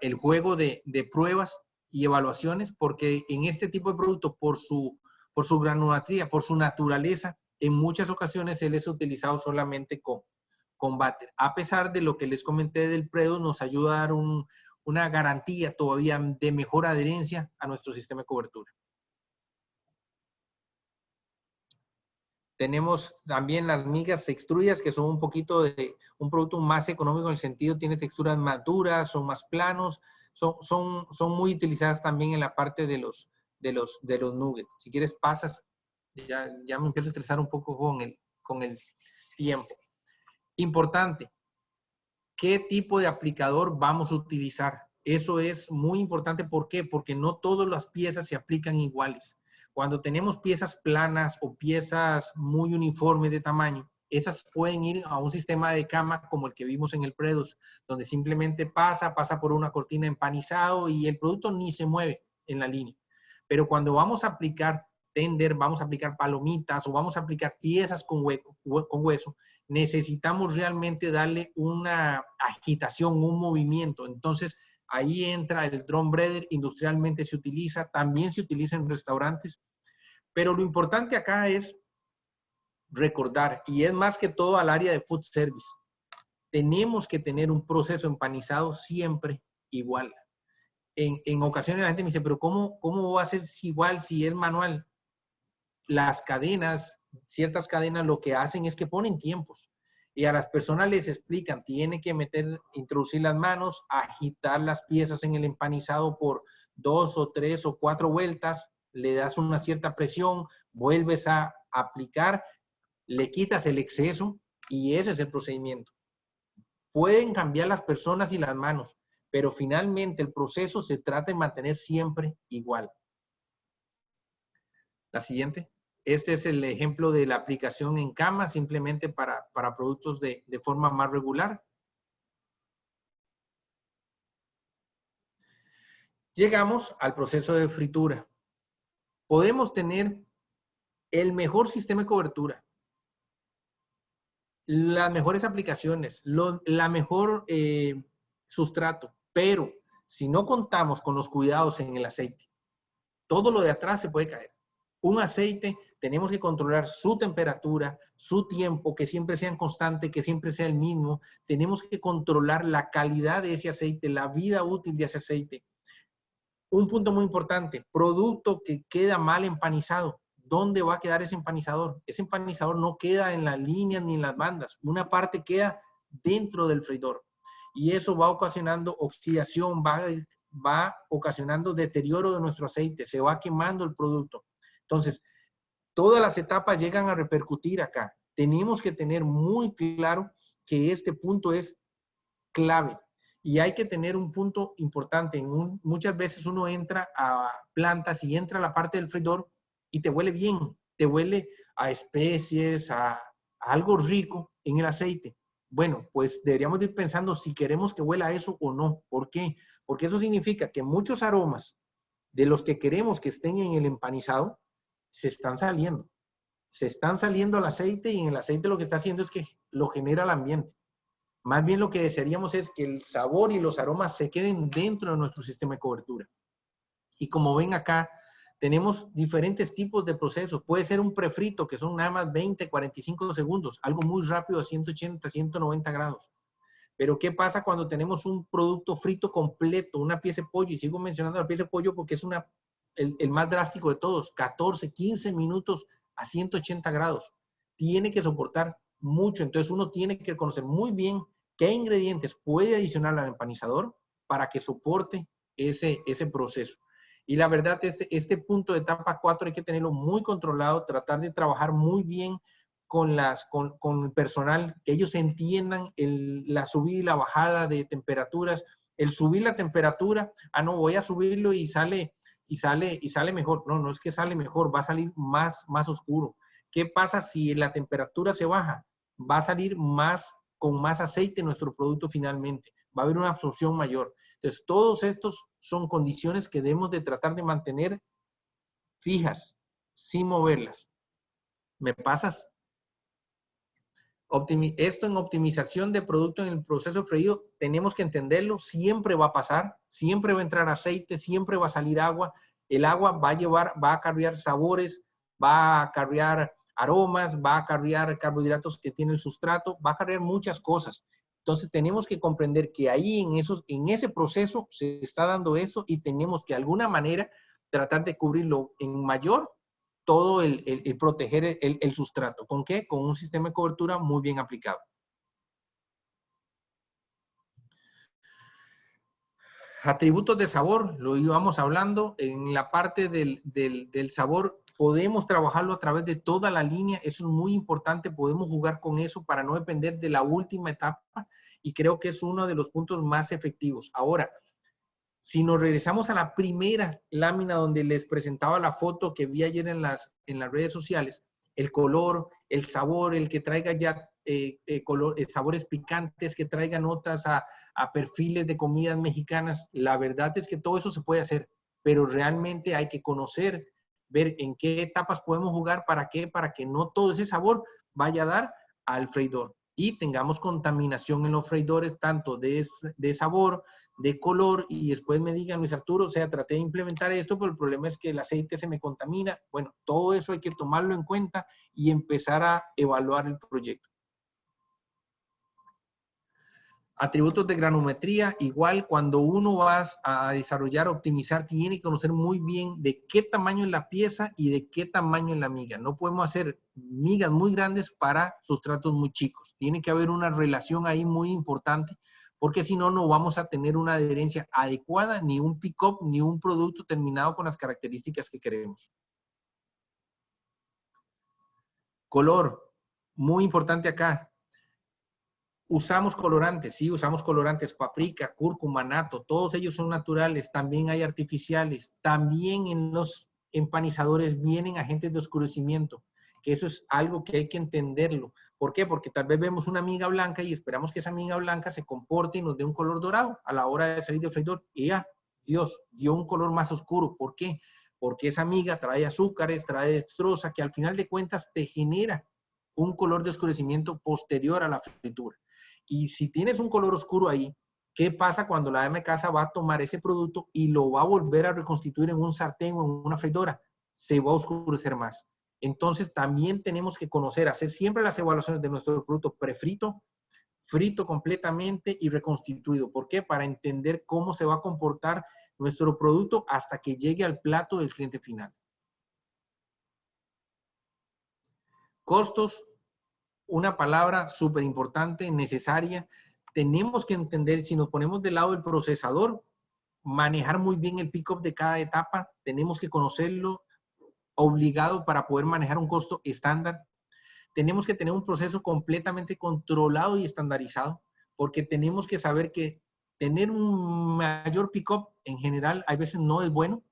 el juego de pruebas y evaluaciones, porque en este tipo de producto, por su granulatría, por su naturaleza, en muchas ocasiones él es utilizado solamente con batter. A pesar de lo que les comenté del pre-dos, nos ayuda a dar una garantía todavía de mejor adherencia a nuestro sistema de cobertura. Tenemos también las migas extruidas, que son un poquito de un producto más económico en el sentido, tiene texturas más duras, son más planos, son muy utilizadas también en la parte de los nuggets. Si quieres pasas, ya me empiezo a estresar un poco con el tiempo. Importante, ¿qué tipo de aplicador vamos a utilizar? Eso es muy importante. ¿Por qué? Porque no todas las piezas se aplican iguales. Cuando tenemos piezas planas o piezas muy uniformes de tamaño, esas pueden ir a un sistema de cama como el que vimos en el pre-dos, donde simplemente pasa por una cortina empanizado y el producto ni se mueve en la línea. Pero cuando vamos a aplicar tender, vamos a aplicar palomitas o vamos a aplicar piezas con hueso, necesitamos realmente darle una agitación, un movimiento. Entonces, ahí entra el drum breader, industrialmente se utiliza, también se utiliza en restaurantes, pero lo importante acá es recordar, y es más que todo al área de food service, tenemos que tener un proceso empanizado siempre igual. En ocasiones la gente me dice, pero ¿cómo va a ser igual si es manual? Las cadenas, ciertas cadenas lo que hacen es que ponen tiempos y a las personas les explican, tiene que introducir las manos, agitar las piezas en el empanizado por 2 o 3 o 4 vueltas, le das una cierta presión, vuelves a aplicar, le quitas el exceso y ese es el procedimiento. Pueden cambiar las personas y las manos, pero finalmente el proceso se trata de mantener siempre igual. La siguiente. Este es el ejemplo de la aplicación en cama, simplemente para productos de forma más regular. Llegamos al proceso de fritura. Podemos tener el mejor sistema de cobertura, las mejores aplicaciones, la mejor sustrato, pero si no contamos con los cuidados en el aceite, todo lo de atrás se puede caer. Un aceite, tenemos que controlar su temperatura, su tiempo, que siempre sean constante, que siempre sea el mismo. Tenemos que controlar la calidad de ese aceite, la vida útil de ese aceite. Un punto muy importante, producto que queda mal empanizado. ¿Dónde va a quedar ese empanizador? Ese empanizador no queda en las líneas ni en las bandas. Una parte queda dentro del freidor. Y eso va ocasionando oxidación, va ocasionando deterioro de nuestro aceite, se va quemando el producto. Entonces, todas las etapas llegan a repercutir acá. Tenemos que tener muy claro que este punto es clave Y hay que tener un punto importante. Muchas veces uno entra a plantas y entra a la parte del freidor y te huele bien, te huele a especies, a algo rico en el aceite. Bueno, pues deberíamos ir pensando si queremos que huela a eso o no. ¿Por qué? Porque eso significa que muchos aromas de los que queremos que estén en el empanizado se están saliendo. Se están saliendo al aceite y en el aceite lo que está haciendo es que lo genera el ambiente. Más bien lo que desearíamos es que el sabor y los aromas se queden dentro de nuestro sistema de cobertura. Y como ven acá, tenemos diferentes tipos de procesos. Puede ser un prefrito, que son nada más 20, 45 segundos, algo muy rápido a 180, 190 grados. Pero ¿qué pasa cuando tenemos un producto frito completo, una pieza de pollo? Y sigo mencionando la pieza de pollo porque es el más drástico de todos, 14, 15 minutos a 180 grados. Tiene que soportar mucho. Entonces uno tiene que conocer muy bien qué ingredientes puede adicionar al empanizador para que soporte ese proceso. Y la verdad, este punto de etapa 4 hay que tenerlo muy controlado, tratar de trabajar muy bien con el personal, que ellos entiendan la subida y la bajada de temperaturas, el subir la temperatura, no, voy a subirlo y sale mejor. No, no es que sale mejor, va a salir más oscuro. ¿Qué pasa si la temperatura se baja? Va a salir con más aceite nuestro producto finalmente. Va a haber una absorción mayor. Entonces, todos estos son condiciones que debemos de tratar de mantener fijas, sin moverlas. ¿Me pasas? Esto en optimización de producto en el proceso freído, tenemos que entenderlo, siempre va a pasar, siempre va a entrar aceite, siempre va a salir agua. El agua va a acarrear sabores, va a acarrear aromas, va a acarrear carbohidratos que tiene el sustrato, va a acarrear muchas cosas. Entonces tenemos que comprender que ahí en ese proceso se está dando eso y tenemos que de alguna manera tratar de cubrirlo en mayor todo el proteger el sustrato. ¿Con qué? Con un sistema de cobertura muy bien aplicado. Atributos de sabor, lo íbamos hablando. En la parte del sabor, podemos trabajarlo a través de toda la línea. Eso es muy importante. Podemos jugar con eso para no depender de la última etapa. Y creo que es uno de los puntos más efectivos. Ahora, si nos regresamos a la primera lámina donde les presentaba la foto que vi ayer en las redes sociales, el color, el sabor, el que traiga ya sabores picantes, que traiga notas a perfiles de comidas mexicanas, la verdad es que todo eso se puede hacer, pero realmente hay que conocer, ver en qué etapas podemos jugar, ¿para qué? Para que no todo ese sabor vaya a dar al freidor y tengamos contaminación en los freidores, tanto de sabor, de color, y después me digan, Luis Arturo, o sea, traté de implementar esto, pero el problema es que el aceite se me contamina. Bueno, todo eso hay que tomarlo en cuenta y empezar a evaluar el proyecto. Atributos de granometría, igual cuando uno va a desarrollar, optimizar, tiene que conocer muy bien de qué tamaño es la pieza y de qué tamaño es la miga. No podemos hacer migas muy grandes para sustratos muy chicos. Tiene que haber una relación ahí muy importante, porque si no, no vamos a tener una adherencia adecuada, ni un pick-up, ni un producto terminado con las características que queremos. Color, muy importante acá. Usamos colorantes, sí, usamos colorantes, paprika, cúrcuma, nato, todos ellos son naturales, también hay artificiales, también en los empanizadores vienen agentes de oscurecimiento, que eso es algo que hay que entenderlo. ¿Por qué? Porque tal vez vemos una miga blanca y esperamos que esa miga blanca se comporte y nos dé un color dorado a la hora de salir del freidor. Y ya, Dios, dio un color más oscuro. ¿Por qué? Porque esa miga trae azúcares, trae dextrosa, que al final de cuentas te genera un color de oscurecimiento posterior a la fritura. Y si tienes un color oscuro ahí, ¿qué pasa cuando la ama de casa va a tomar ese producto y lo va a volver a reconstituir en un sartén o en una freidora? Se va a oscurecer más. Entonces también tenemos que conocer, hacer siempre las evaluaciones de nuestro producto prefrito, frito completamente y reconstituido. ¿Por qué? Para entender cómo se va a comportar nuestro producto hasta que llegue al plato del cliente final. Costos, una palabra súper importante, necesaria. Tenemos que entender, si nos ponemos del lado del procesador, manejar muy bien el pick-up de cada etapa. Tenemos que conocerlo obligado para poder manejar un costo estándar. Tenemos que tener un proceso completamente controlado y estandarizado, porque tenemos que saber que tener un mayor pick-up en general a veces no es bueno.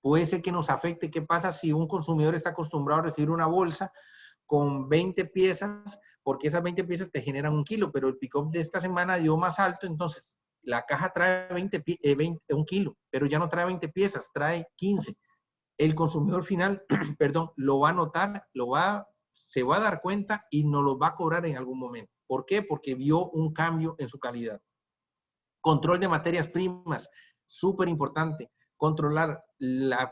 Puede ser que nos afecte. ¿Qué pasa si un consumidor está acostumbrado a recibir una bolsa con 20 piezas? Porque esas 20 piezas te generan 1 kilo, pero el pick-up de esta semana dio más alto, entonces la caja trae 1 kilo, pero ya no trae 20 piezas, trae 15. El consumidor final, perdón, lo va a notar, se va a dar cuenta y nos lo va a cobrar en algún momento. ¿Por qué? Porque vio un cambio en su calidad. Control de materias primas, súper importante. Controlar la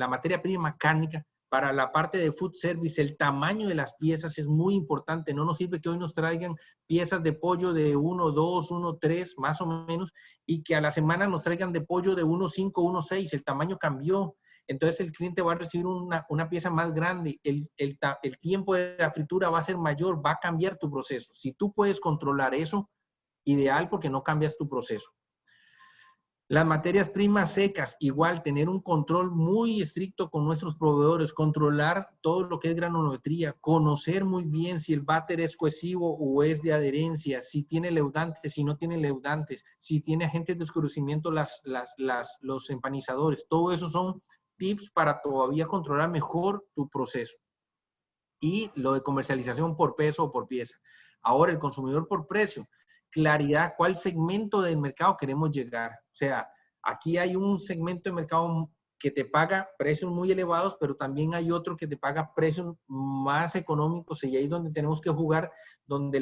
materia prima cárnica. Para la parte de food service, el tamaño de las piezas es muy importante. No nos sirve que hoy nos traigan piezas de pollo de 1, 2, 1, 3, más o menos, y que a la semana nos traigan de pollo de 1, 5, 1, 6. El tamaño cambió. Entonces el cliente va a recibir una pieza más grande. El tiempo de la fritura va a ser mayor, va a cambiar tu proceso. Si tú puedes controlar eso, ideal, porque no cambias tu proceso. Las materias primas secas, igual, tener un control muy estricto con nuestros proveedores, controlar todo lo que es granulometría, conocer muy bien si el váter es cohesivo o es de adherencia, si tiene leudantes, si no tiene leudantes, si tiene agentes de oscurecimiento los empanizadores. Todo eso son tips para todavía controlar mejor tu proceso. Y lo de comercialización por peso o por pieza. Ahora, el consumidor por precio. Claridad, ¿cuál segmento del mercado queremos llegar? O sea, aquí hay un segmento de mercado que te paga precios muy elevados, pero también hay otro que te paga precios más económicos, y ahí es donde tenemos que jugar, donde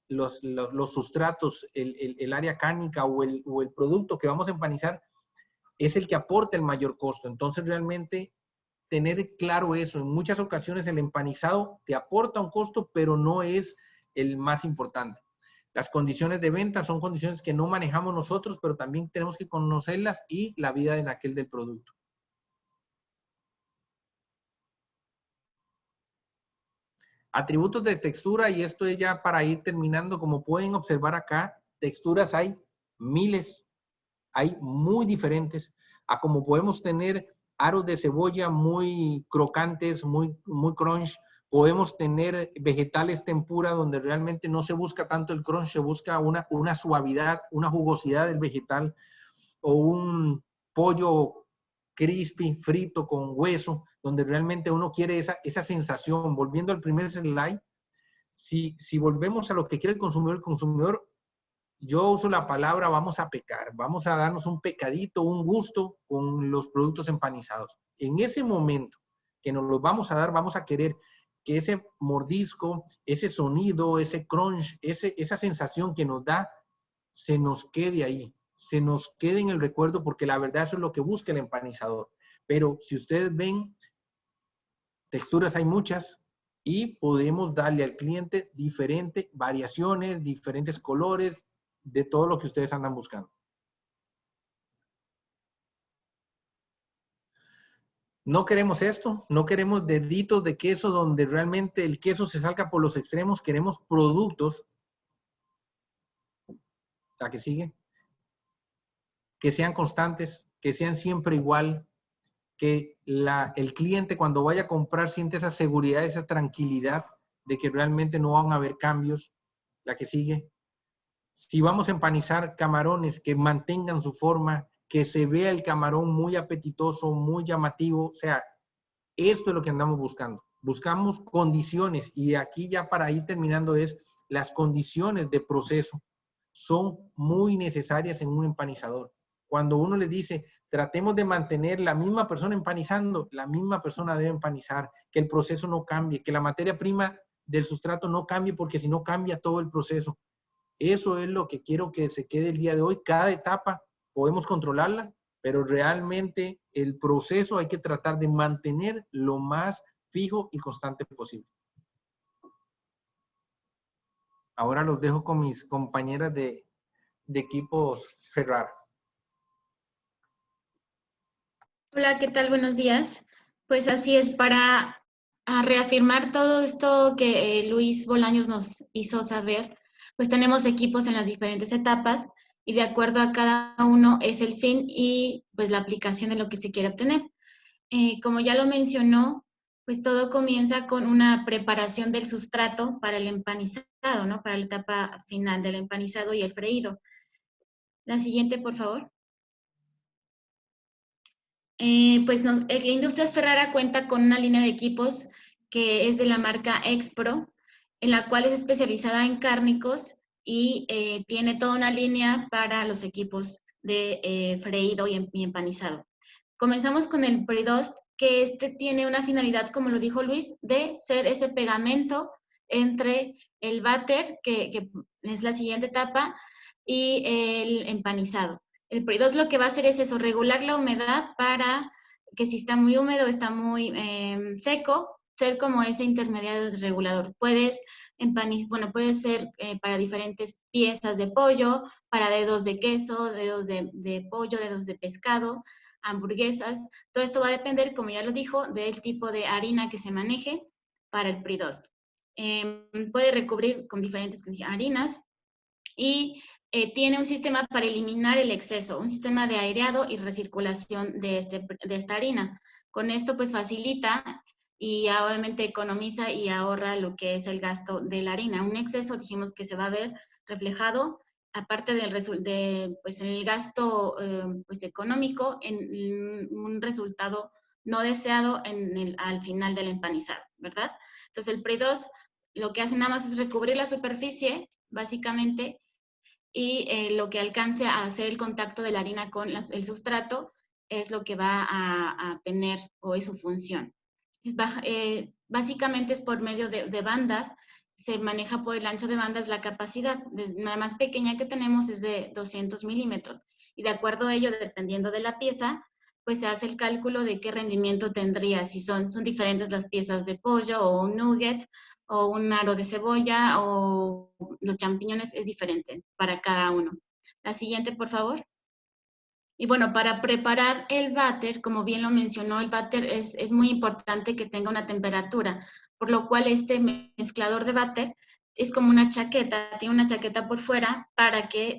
los sustratos, el área cárnica o el producto que vamos a empanizar es el que aporta el mayor costo. Entonces, realmente, tener claro eso. En muchas ocasiones el empanizado te aporta un costo, pero no es el más importante. Las condiciones de venta son condiciones que no manejamos nosotros, pero también tenemos que conocerlas, y la vida en aquel del producto. Atributos de textura, y esto es ya para ir terminando. Como pueden observar acá, texturas hay miles, hay muy diferentes, a como podemos tener aros de cebolla muy crocantes, muy crunch. Podemos tener vegetales tempura, donde realmente no se busca tanto el crunch, se busca una suavidad, una jugosidad del vegetal, o un pollo crispy, frito con hueso, donde realmente uno quiere esa sensación. Volviendo al primer slide, si volvemos a lo que quiere el consumidor, yo uso la palabra vamos a pecar, vamos a darnos un pecadito, un gusto con los productos empanizados. En ese momento que nos los vamos a dar, vamos a querer que ese mordisco, ese sonido, ese crunch, esa sensación que nos da, se nos quede ahí, se nos quede en el recuerdo, porque la verdad eso es lo que busca el empanizador. Pero si ustedes ven, texturas hay muchas, y podemos darle al cliente diferentes variaciones, diferentes colores, de todo lo que ustedes andan buscando. No queremos esto, no queremos deditos de queso donde realmente el queso se salga por los extremos. Queremos productos, la que sigue, que sean constantes, que sean siempre igual, que el cliente cuando vaya a comprar siente esa seguridad, esa tranquilidad de que realmente no van a haber cambios. La que sigue. Si vamos a empanizar camarones, que mantengan su forma, que se vea el camarón muy apetitoso, muy llamativo. O sea, esto es lo que andamos buscando. Buscamos condiciones, y aquí ya para ir terminando es, las condiciones de proceso son muy necesarias en un empanizador. Cuando uno le dice, tratemos de mantener la misma persona empanizando, la misma persona debe empanizar, que el proceso no cambie, que la materia prima del sustrato no cambie, porque si no cambia todo el proceso. Eso es lo que quiero que se quede el día de hoy. Cada etapa podemos controlarla, pero realmente el proceso hay que tratar de mantener lo más fijo y constante posible. Ahora los dejo con mis compañeras de equipo Ferrara. Hola, ¿qué tal? Buenos días. Pues así es, para reafirmar todo esto que Luis Bolaños nos hizo saber, pues tenemos equipos en las diferentes etapas, y de acuerdo a cada uno es el fin y pues la aplicación de lo que se quiere obtener. Como ya lo mencionó, pues todo comienza con una preparación del sustrato para el empanizado, ¿no? Para la etapa final del empanizado y el freído. La siguiente, por favor. Pues Industrias Ferrara cuenta con una línea de equipos que es de la marca Expro, en la cual es especializada en cárnicos y tiene toda una línea para los equipos de freído y empanizado. Comenzamos con el pre-dust, que tiene una finalidad, como lo dijo Luis, de ser ese pegamento entre el batter, que es la siguiente etapa, y el empanizado. El pre-dust lo que va a hacer es eso, regular la humedad para que si está muy húmedo, está muy seco, ser como ese intermediario regulador. Puede ser para diferentes piezas de pollo, para dedos de queso, dedos de pollo, dedos de pescado, hamburguesas. Todo esto va a depender, como ya lo dijo, del tipo de harina que se maneje para el pre-dust. Puede recubrir con diferentes harinas y tiene un sistema para eliminar el exceso, un sistema de aireado y recirculación de esta harina. Con esto pues facilita y obviamente economiza y ahorra lo que es el gasto de la harina. Un exceso dijimos que se va a ver reflejado, aparte pues en el gasto pues económico, en un resultado no deseado al final del empanizado, ¿verdad? Entonces el pre-dust lo que hace nada más es recubrir la superficie, básicamente, y lo que alcance a hacer el contacto de la harina con el sustrato es lo que va a tener o es su función. Básicamente es por medio de bandas, se maneja por el ancho de bandas la capacidad. La más pequeña que tenemos es de 200 milímetros y de acuerdo a ello, dependiendo de la pieza, pues se hace el cálculo de qué rendimiento tendría, si son diferentes las piezas de pollo o un nugget o un aro de cebolla o los champiñones, es diferente para cada uno. La siguiente, por favor. Y bueno, para preparar el váter, como bien lo mencionó, el váter es muy importante que tenga una temperatura, por lo cual este mezclador de váter es como una chaqueta, tiene una chaqueta por fuera para que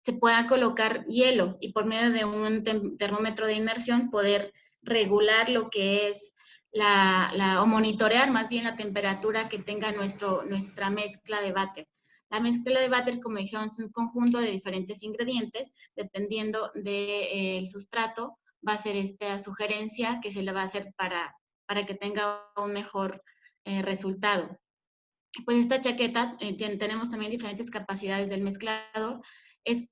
se pueda colocar hielo y por medio de un termómetro de inmersión poder regular lo que es o monitorear más bien la temperatura que tenga nuestra mezcla de váter. La mezcla de váter, como dijeron, es un conjunto de diferentes ingredientes. Dependiendo del sustrato, va a ser esta sugerencia que se le va a hacer para que tenga un mejor resultado. Pues esta chaqueta, tenemos también diferentes capacidades del mezclador, es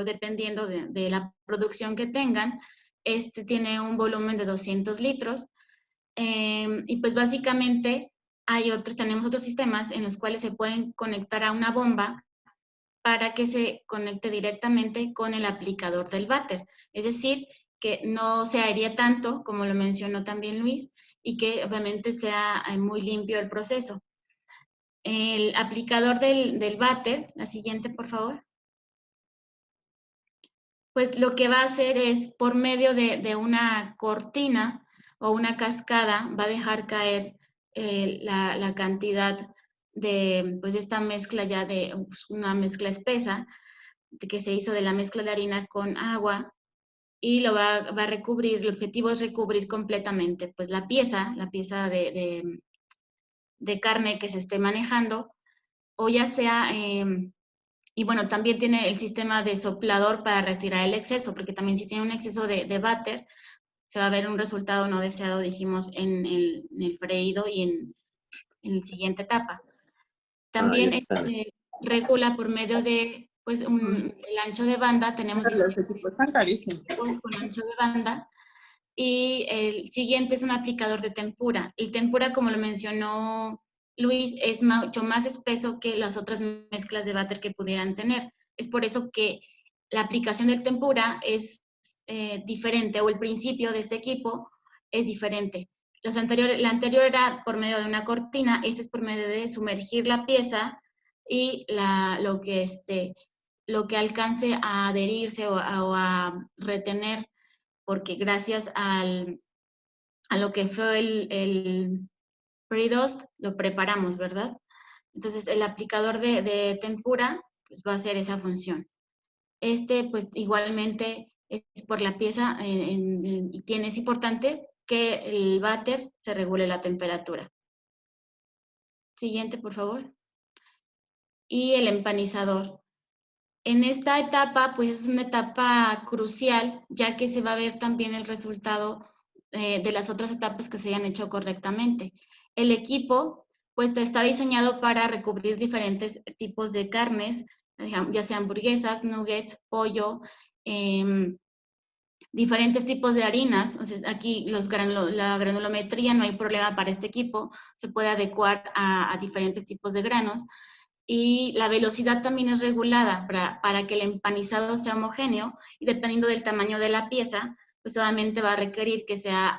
dependiendo de la producción que tengan. Este tiene un volumen de 200 litros y pues básicamente tenemos otros sistemas en los cuales se pueden conectar a una bomba para que se conecte directamente con el aplicador del váter. Es decir, que no se airea tanto, como lo mencionó también Luis, y que obviamente sea muy limpio el proceso. El aplicador del váter, la siguiente, por favor. Pues lo que va a hacer es, por medio de una cortina o una cascada, va a dejar caer la cantidad de esta mezcla ya de una mezcla espesa, que se hizo de la mezcla de harina con agua y lo va a recubrir. El objetivo es recubrir completamente pues la pieza de carne que se esté manejando, o ya sea, y bueno, también tiene el sistema de soplador para retirar el exceso, porque también si tiene un exceso de váter, se va a ver un resultado no deseado, dijimos, en el freído y en la siguiente etapa. También regula por medio de el ancho de banda. Tenemos Los equipos están carísimos. equipos con ancho de banda. Y el siguiente es un aplicador de tempura. El tempura, como lo mencionó Luis, es mucho más espeso que las otras mezclas de váter que pudieran tener. Es por eso que la aplicación del tempura es diferente, o el principio de este equipo es diferente. La anterior era por medio de una cortina, este es por medio de sumergir la pieza y lo que alcance a adherirse o a retener, porque gracias a lo que fue el pre-dust, lo preparamos, ¿verdad? Entonces, el aplicador de tempura pues, va a hacer esa función. Pues igualmente es por la pieza y es importante que el váter se regule la temperatura. Siguiente, por favor. Y el empanizador. En esta etapa, pues es una etapa crucial, ya que se va a ver también el resultado de las otras etapas que se hayan hecho correctamente. El equipo, pues está diseñado para recubrir diferentes tipos de carnes, ya sea hamburguesas, nuggets, pollo, diferentes tipos de harinas. O sea, aquí la granulometría no hay problema para este equipo, se puede adecuar a diferentes tipos de granos. Y la velocidad también es regulada para que el empanizado sea homogéneo, y dependiendo del tamaño de la pieza, pues obviamente va a requerir que sea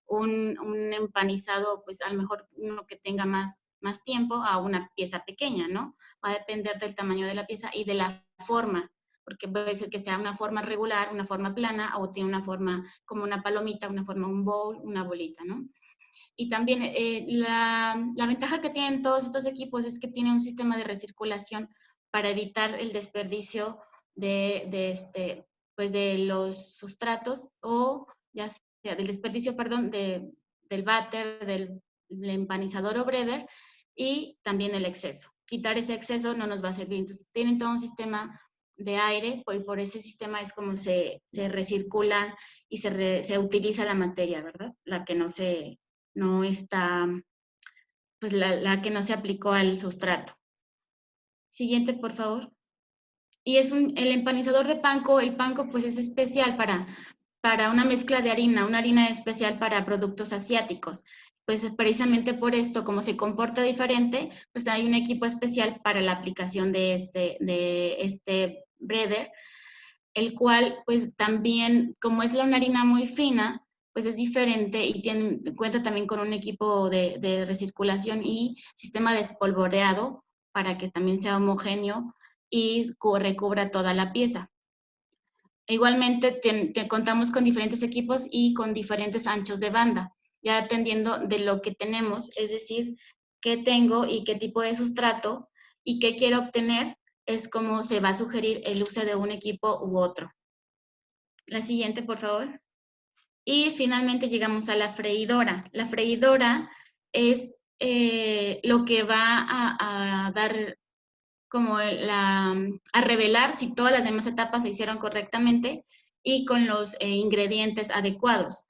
un empanizado, pues a lo mejor uno que tenga más tiempo a una pieza pequeña, ¿no? Va a depender del tamaño de la pieza y de la forma, porque puede ser que sea una forma regular, una forma plana, o tiene una forma como una palomita, una forma, un bowl, una bolita, ¿no? Y también la ventaja que tienen todos estos equipos es que tienen un sistema de recirculación para evitar el desperdicio pues de los sustratos, o ya sea del desperdicio, perdón, del váter, del empanizador o breader, y también el exceso. Quitar ese exceso no nos va a servir. Entonces, tienen todo un sistema de aire, pues por ese sistema es como se recirculan y se utiliza la materia, ¿verdad? La que no está, pues la que no se aplicó al sustrato. Siguiente, por favor. Y es el empanizador de panko. El panko pues es especial para una mezcla de harina, una harina especial para productos asiáticos. Pues precisamente por esto, como se comporta diferente, pues hay un equipo especial para la aplicación de este breader, el cual pues también, como es una harina muy fina, pues es diferente y cuenta también con un equipo de recirculación y sistema de espolvoreado para que también sea homogéneo y recubra toda la pieza. Igualmente contamos con diferentes equipos y con diferentes anchos de banda, ya dependiendo de lo que tenemos, es decir, qué tengo y qué tipo de sustrato y qué quiero obtener, es como se va a sugerir el uso de un equipo u otro. La siguiente, por favor. Y finalmente llegamos a la freidora. La freidora es lo que va a dar como a revelar si todas las demás etapas se hicieron correctamente y con los ingredientes adecuados.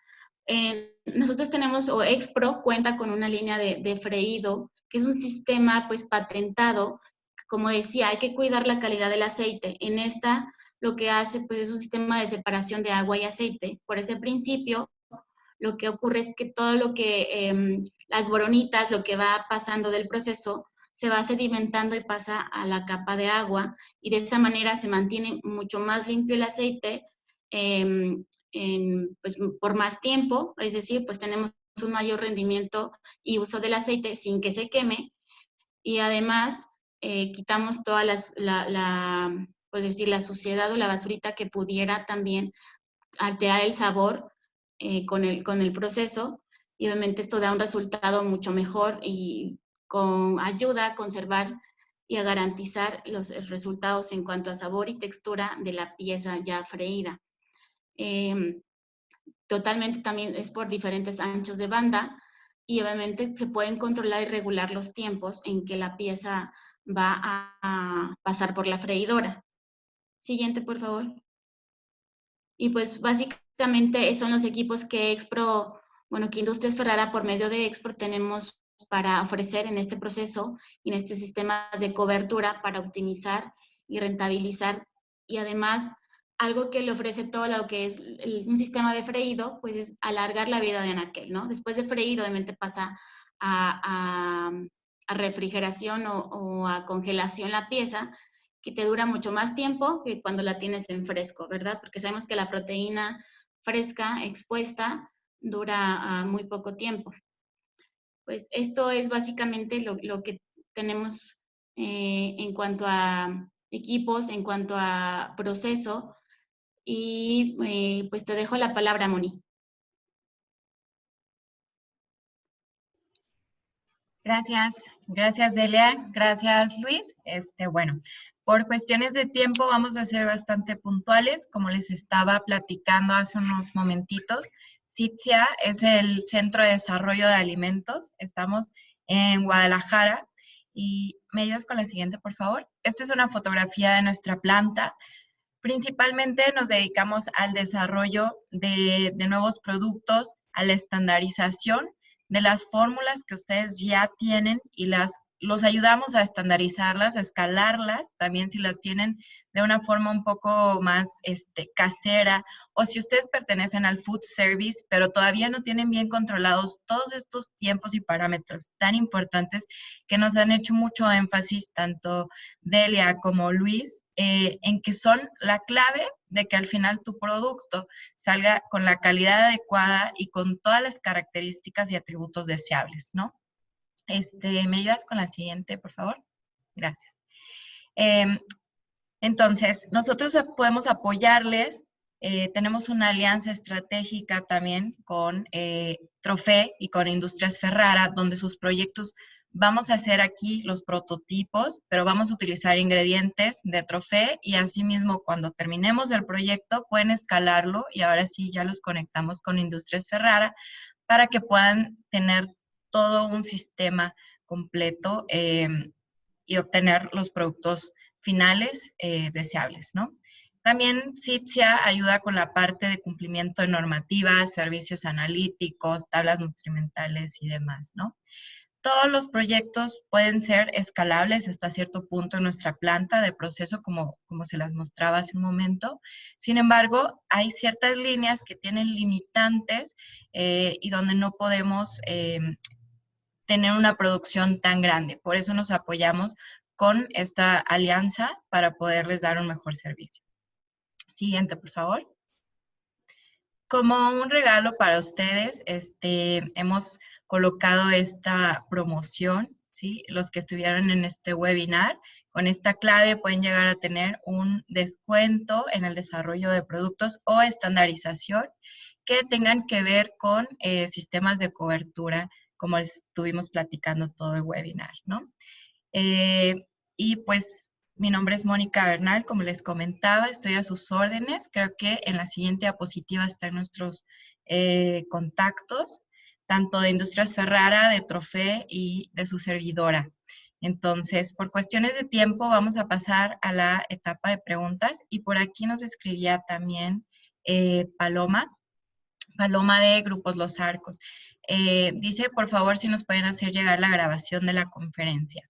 Nosotros tenemos, o Expro cuenta con una línea de freído, que es un sistema pues patentado. Como decía, hay que cuidar la calidad del aceite. En esta lo que hace pues es un sistema de separación de agua y aceite. Por ese principio, lo que ocurre es que todo lo que, las boronitas, lo que va pasando del proceso, se va sedimentando y pasa a la capa de agua, y de esa manera se mantiene mucho más limpio el aceite pues, por más tiempo, es decir, pues tenemos un mayor rendimiento y uso del aceite sin que se queme, y además quitamos toda pues decir, la suciedad o la basurita que pudiera también alterar el sabor con el proceso, y obviamente esto da un resultado mucho mejor y ayuda a conservar y a garantizar los resultados en cuanto a sabor y textura de la pieza ya freída. Totalmente también es por diferentes anchos de banda, y obviamente se pueden controlar y regular los tiempos en que la pieza va a pasar por la freidora. Siguiente, por favor. Y pues básicamente son los equipos que Expro, bueno, que Industrias Ferrara por medio de Expro tenemos para ofrecer en este proceso y en este sistema de cobertura para optimizar y rentabilizar. Y además, algo que le ofrece todo lo que es un sistema de freído, pues es alargar la vida de anaquel, ¿no? Después de freír, obviamente pasa a refrigeración o a congelación la pieza, que te dura mucho más tiempo que cuando la tienes en fresco, ¿verdad? Porque sabemos que la proteína fresca, expuesta, dura muy poco tiempo. Pues esto es básicamente lo que tenemos en cuanto a equipos, en cuanto a proceso, y pues te dejo la palabra, Moni. Gracias Delia, gracias Luis. Bueno, por cuestiones de tiempo vamos a ser bastante puntuales. Como les estaba platicando hace unos momentitos, CITSIA es el Centro de Desarrollo de Alimentos. Estamos en Guadalajara Y me ayudas con la siguiente, por favor. Esta es una fotografía de nuestra planta. Principalmente nos dedicamos al desarrollo de nuevos productos, a la estandarización de las fórmulas que ustedes ya tienen y los ayudamos a estandarizarlas, a escalarlas, también si las tienen de una forma un poco más casera, o si ustedes pertenecen al food service, pero todavía no tienen bien controlados todos estos tiempos y parámetros tan importantes que nos han hecho mucho énfasis, tanto Delia como Luis, en que son la clave de que al final tu producto salga con la calidad adecuada y con todas las características y atributos deseables, ¿no? ¿Me ayudas con la siguiente, por favor? Gracias. Entonces, nosotros podemos apoyarles. Tenemos una alianza estratégica también con Trofé y con Industrias Ferrara, donde sus proyectos vamos a hacer aquí los prototipos, pero vamos a utilizar ingredientes de Trofé y asimismo cuando terminemos el proyecto pueden escalarlo y ahora sí ya los conectamos con Industrias Ferrara para que puedan tener todo un sistema completo y obtener los productos finales deseables, ¿no? También CITSIA ayuda con la parte de cumplimiento de normativas, servicios analíticos, tablas nutrimentales y demás, ¿no? Todos los proyectos pueden ser escalables hasta cierto punto en nuestra planta de proceso, como se las mostraba hace un momento. Sin embargo, hay ciertas líneas que tienen limitantes y donde no podemos tener una producción tan grande. Por eso nos apoyamos con esta alianza para poderles dar un mejor servicio. Siguiente, por favor. Como un regalo para ustedes, hemos colocado esta promoción, ¿sí? Los que estuvieron en este webinar, con esta clave pueden llegar a tener un descuento en el desarrollo de productos o estandarización que tengan que ver con sistemas de cobertura, como estuvimos platicando todo el webinar, ¿no? Y pues mi nombre es Mónica Bernal, como les comentaba, estoy a sus órdenes. Creo que en la siguiente diapositiva están nuestros contactos, tanto de Industrias Ferrara, de Trofé y de su servidora. Entonces, por cuestiones de tiempo, vamos a pasar a la etapa de preguntas. Y por aquí nos escribía también Paloma de Grupos Los Arcos. Dice, por favor, si nos pueden hacer llegar la grabación de la conferencia.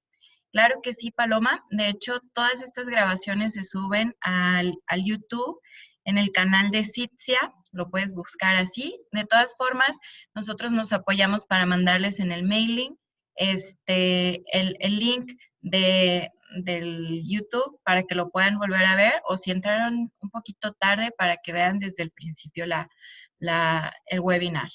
Claro que sí, Paloma. De hecho, todas estas grabaciones se suben al YouTube en el canal de CITSIA. Lo puedes buscar así. De todas formas, nosotros nos apoyamos para mandarles en el mailing el link del YouTube para que lo puedan volver a ver, o si entraron un poquito tarde para que vean desde el principio el webinar.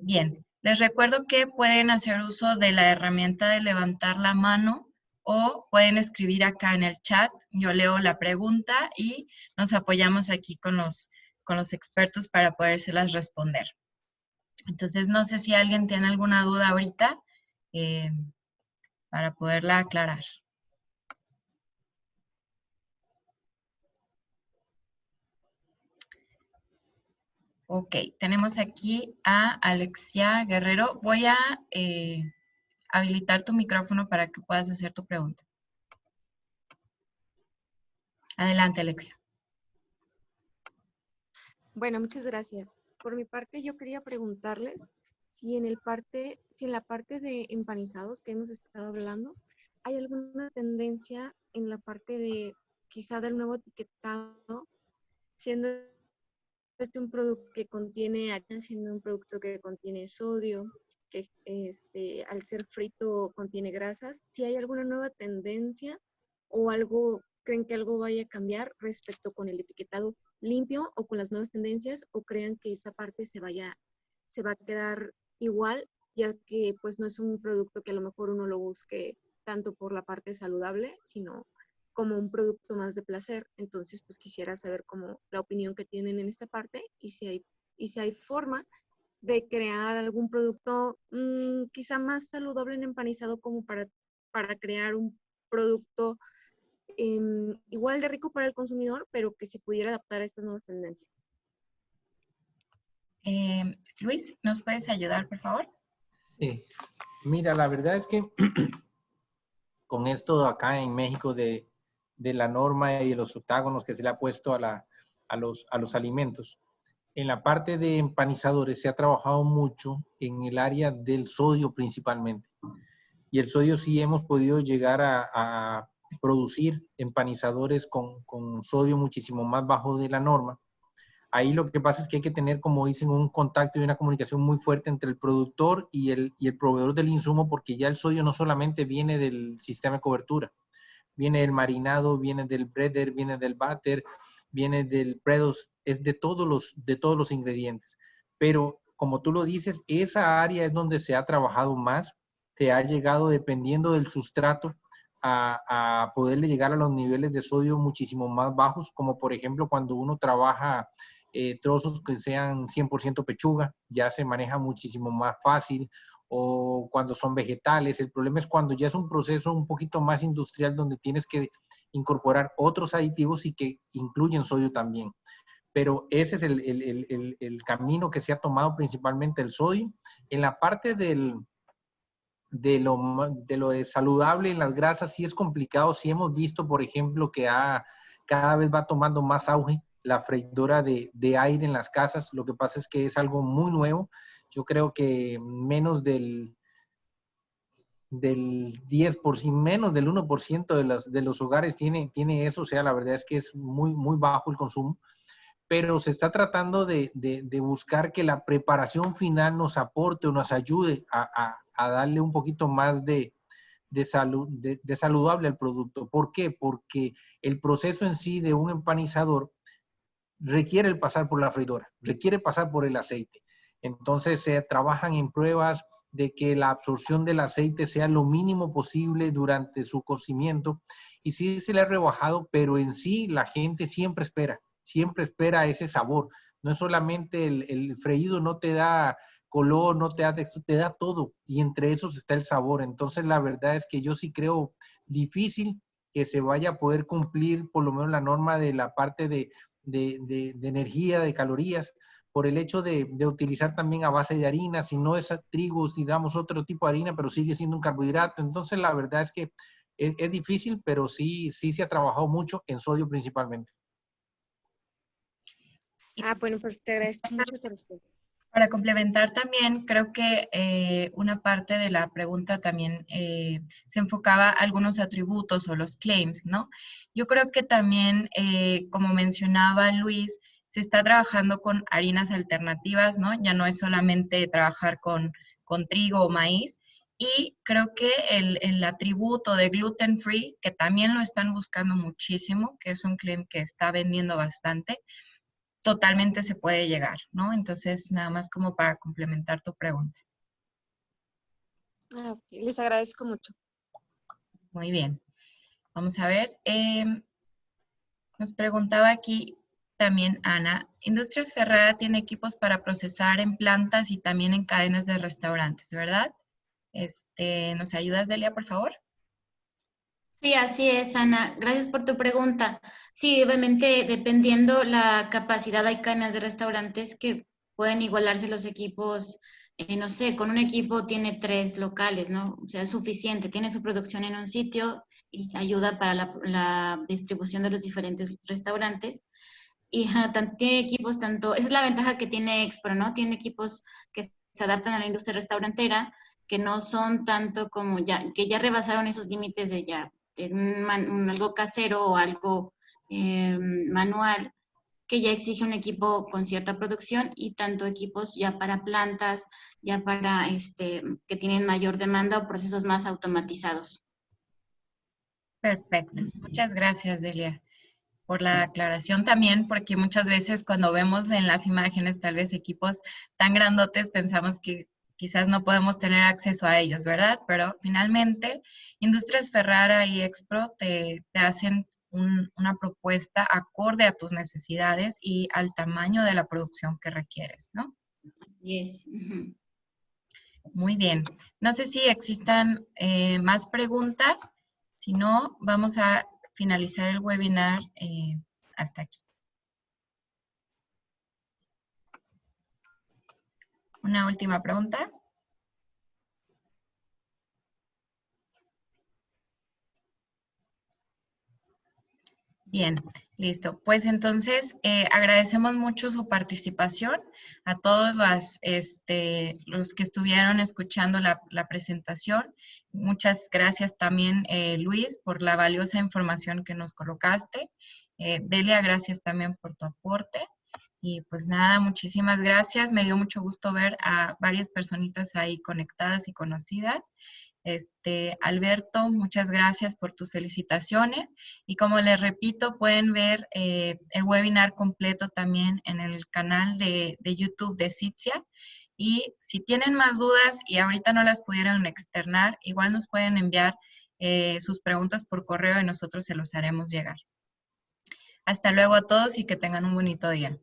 Bien. Les recuerdo que pueden hacer uso de la herramienta de levantar la mano o pueden escribir acá en el chat. Yo leo la pregunta y nos apoyamos aquí con los expertos para podérselas responder. Entonces, no sé si alguien tiene alguna duda ahorita para poderla aclarar. Ok, tenemos aquí a Alexia Guerrero. Voy a habilitar tu micrófono para que puedas hacer tu pregunta. Adelante, Alexia. Bueno, muchas gracias. Por mi parte, yo quería preguntarles si en la parte de empanizados que hemos estado hablando, ¿hay alguna tendencia en la parte de quizá del nuevo etiquetado, siendo un producto que contiene harina, siendo un producto que contiene sodio, que al ser frito contiene grasas? Si hay alguna nueva tendencia o algo, creen que algo vaya a cambiar respecto con el etiquetado limpio o con las nuevas tendencias, o crean que esa parte se va a quedar igual, ya que pues no es un producto que a lo mejor uno lo busque tanto por la parte saludable, sino como un producto más de placer. Entonces, pues quisiera saber como la opinión que tienen en esta parte y si hay forma de crear algún producto quizá más saludable en empanizado, como para crear un producto igual de rico para el consumidor, pero que se pudiera adaptar a estas nuevas tendencias. Luis, ¿nos puedes ayudar, por favor? Mira, la verdad es que con esto acá en México de la norma y de los octágonos que se le ha puesto a los alimentos. En la parte de empanizadores se ha trabajado mucho en el área del sodio principalmente. Y el sodio sí hemos podido llegar a producir empanizadores con sodio muchísimo más bajo de la norma. Ahí lo que pasa es que hay que tener, como dicen, un contacto y una comunicación muy fuerte entre el productor y el proveedor del insumo, porque ya el sodio no solamente viene del sistema de cobertura, viene del marinado, viene del breader, viene del batter, viene del predos, es de todos los ingredientes. Pero como tú lo dices, esa área es donde se ha trabajado más, se ha llegado, dependiendo del sustrato, a poderle llegar a los niveles de sodio muchísimo más bajos, como por ejemplo cuando uno trabaja trozos que sean 100% pechuga, ya se maneja muchísimo más fácil, o cuando son vegetales. El problema es cuando ya es un proceso un poquito más industrial donde tienes que incorporar otros aditivos y que incluyen sodio también. Pero ese es el camino que se ha tomado principalmente el sodio. En la parte de lo saludable en las grasas sí es complicado. Sí hemos visto, por ejemplo, que cada vez va tomando más auge la freidora de aire en las casas. Lo que pasa es que es algo muy nuevo. Yo creo que menos del 10%, menos del 1% de los hogares tiene eso. O sea, la verdad es que es muy, muy bajo el consumo. Pero se está tratando de buscar que la preparación final nos aporte o nos ayude a darle un poquito más de saludable al producto. ¿Por qué? Porque el proceso en sí de un empanizador requiere el pasar por la freidora, requiere pasar por el aceite. Entonces se trabajan en pruebas de que la absorción del aceite sea lo mínimo posible durante su cocimiento, y sí se le ha rebajado, pero en sí la gente siempre espera ese sabor. No es solamente el freído, no te da color, no te da textura, te da todo, y entre esos está el sabor. Entonces la verdad es que yo sí creo difícil que se vaya a poder cumplir por lo menos la norma de la parte de energía, de calorías, por el hecho de utilizar también a base de harina. Si no es trigo, digamos otro tipo de harina, pero sigue siendo un carbohidrato. Entonces la verdad es que es difícil, pero sí se ha trabajado mucho en sodio principalmente. Bueno, pues te agradezco mucho tu respuesta. Para complementar también, creo que una parte de la pregunta también se enfocaba a algunos atributos o los claims, ¿no? Yo creo que también, como mencionaba Luis, se está trabajando con harinas alternativas, ¿no? Ya no es solamente trabajar con trigo o maíz. Y creo que el atributo de gluten free, que también lo están buscando muchísimo, que es un claim que está vendiendo bastante, totalmente se puede llegar, ¿no? Entonces, nada más como para complementar tu pregunta. Ok, les agradezco mucho. Muy bien. Vamos a ver. Nos preguntaba aquí también Ana, Industrias Ferrara tiene equipos para procesar en plantas y también en cadenas de restaurantes, ¿verdad? ¿Nos ayudas, Delia, por favor? Sí, así es, Ana. Gracias por tu pregunta. Sí, obviamente, dependiendo la capacidad, hay cadenas de restaurantes que pueden igualarse los equipos, no sé, con un equipo tiene 3 locales, ¿no? O sea, es suficiente, tiene su producción en un sitio y ayuda para la distribución de los diferentes restaurantes. Y tiene equipos tanto, esa es la ventaja que tiene Expro, ¿no? Tiene equipos que se adaptan a la industria restaurantera, que no son tanto como que ya rebasaron esos límites de ya algo casero o algo manual, que ya exige un equipo con cierta producción, y tanto equipos ya para plantas, ya para que tienen mayor demanda o procesos más automatizados. Perfecto. Muchas gracias, Delia, por la aclaración también, porque muchas veces cuando vemos en las imágenes tal vez equipos tan grandotes pensamos que quizás no podemos tener acceso a ellos, ¿verdad? Pero finalmente Industrias Ferrara y Expro te hacen una propuesta acorde a tus necesidades y al tamaño de la producción que requieres, ¿no? Yes. Muy bien. No sé si existan más preguntas. Si no, vamos a finalizar el webinar hasta aquí. Una última pregunta. Bien, listo. Pues entonces agradecemos mucho su participación a todos los que estuvieron escuchando la presentación. Muchas gracias también, Luis, por la valiosa información que nos colocaste. Delia, gracias también por tu aporte. Y pues nada, muchísimas gracias. Me dio mucho gusto ver a varias personitas ahí conectadas y conocidas. Alberto, muchas gracias por tus felicitaciones. Y como les repito, pueden ver el webinar completo también en el canal de YouTube de CITSIA. Y si tienen más dudas y ahorita no las pudieron externar, igual nos pueden enviar sus preguntas por correo y nosotros se los haremos llegar. Hasta luego a todos y que tengan un bonito día.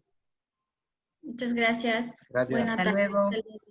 Muchas gracias. Gracias. Buena Hasta tarde. luego. Hasta luego.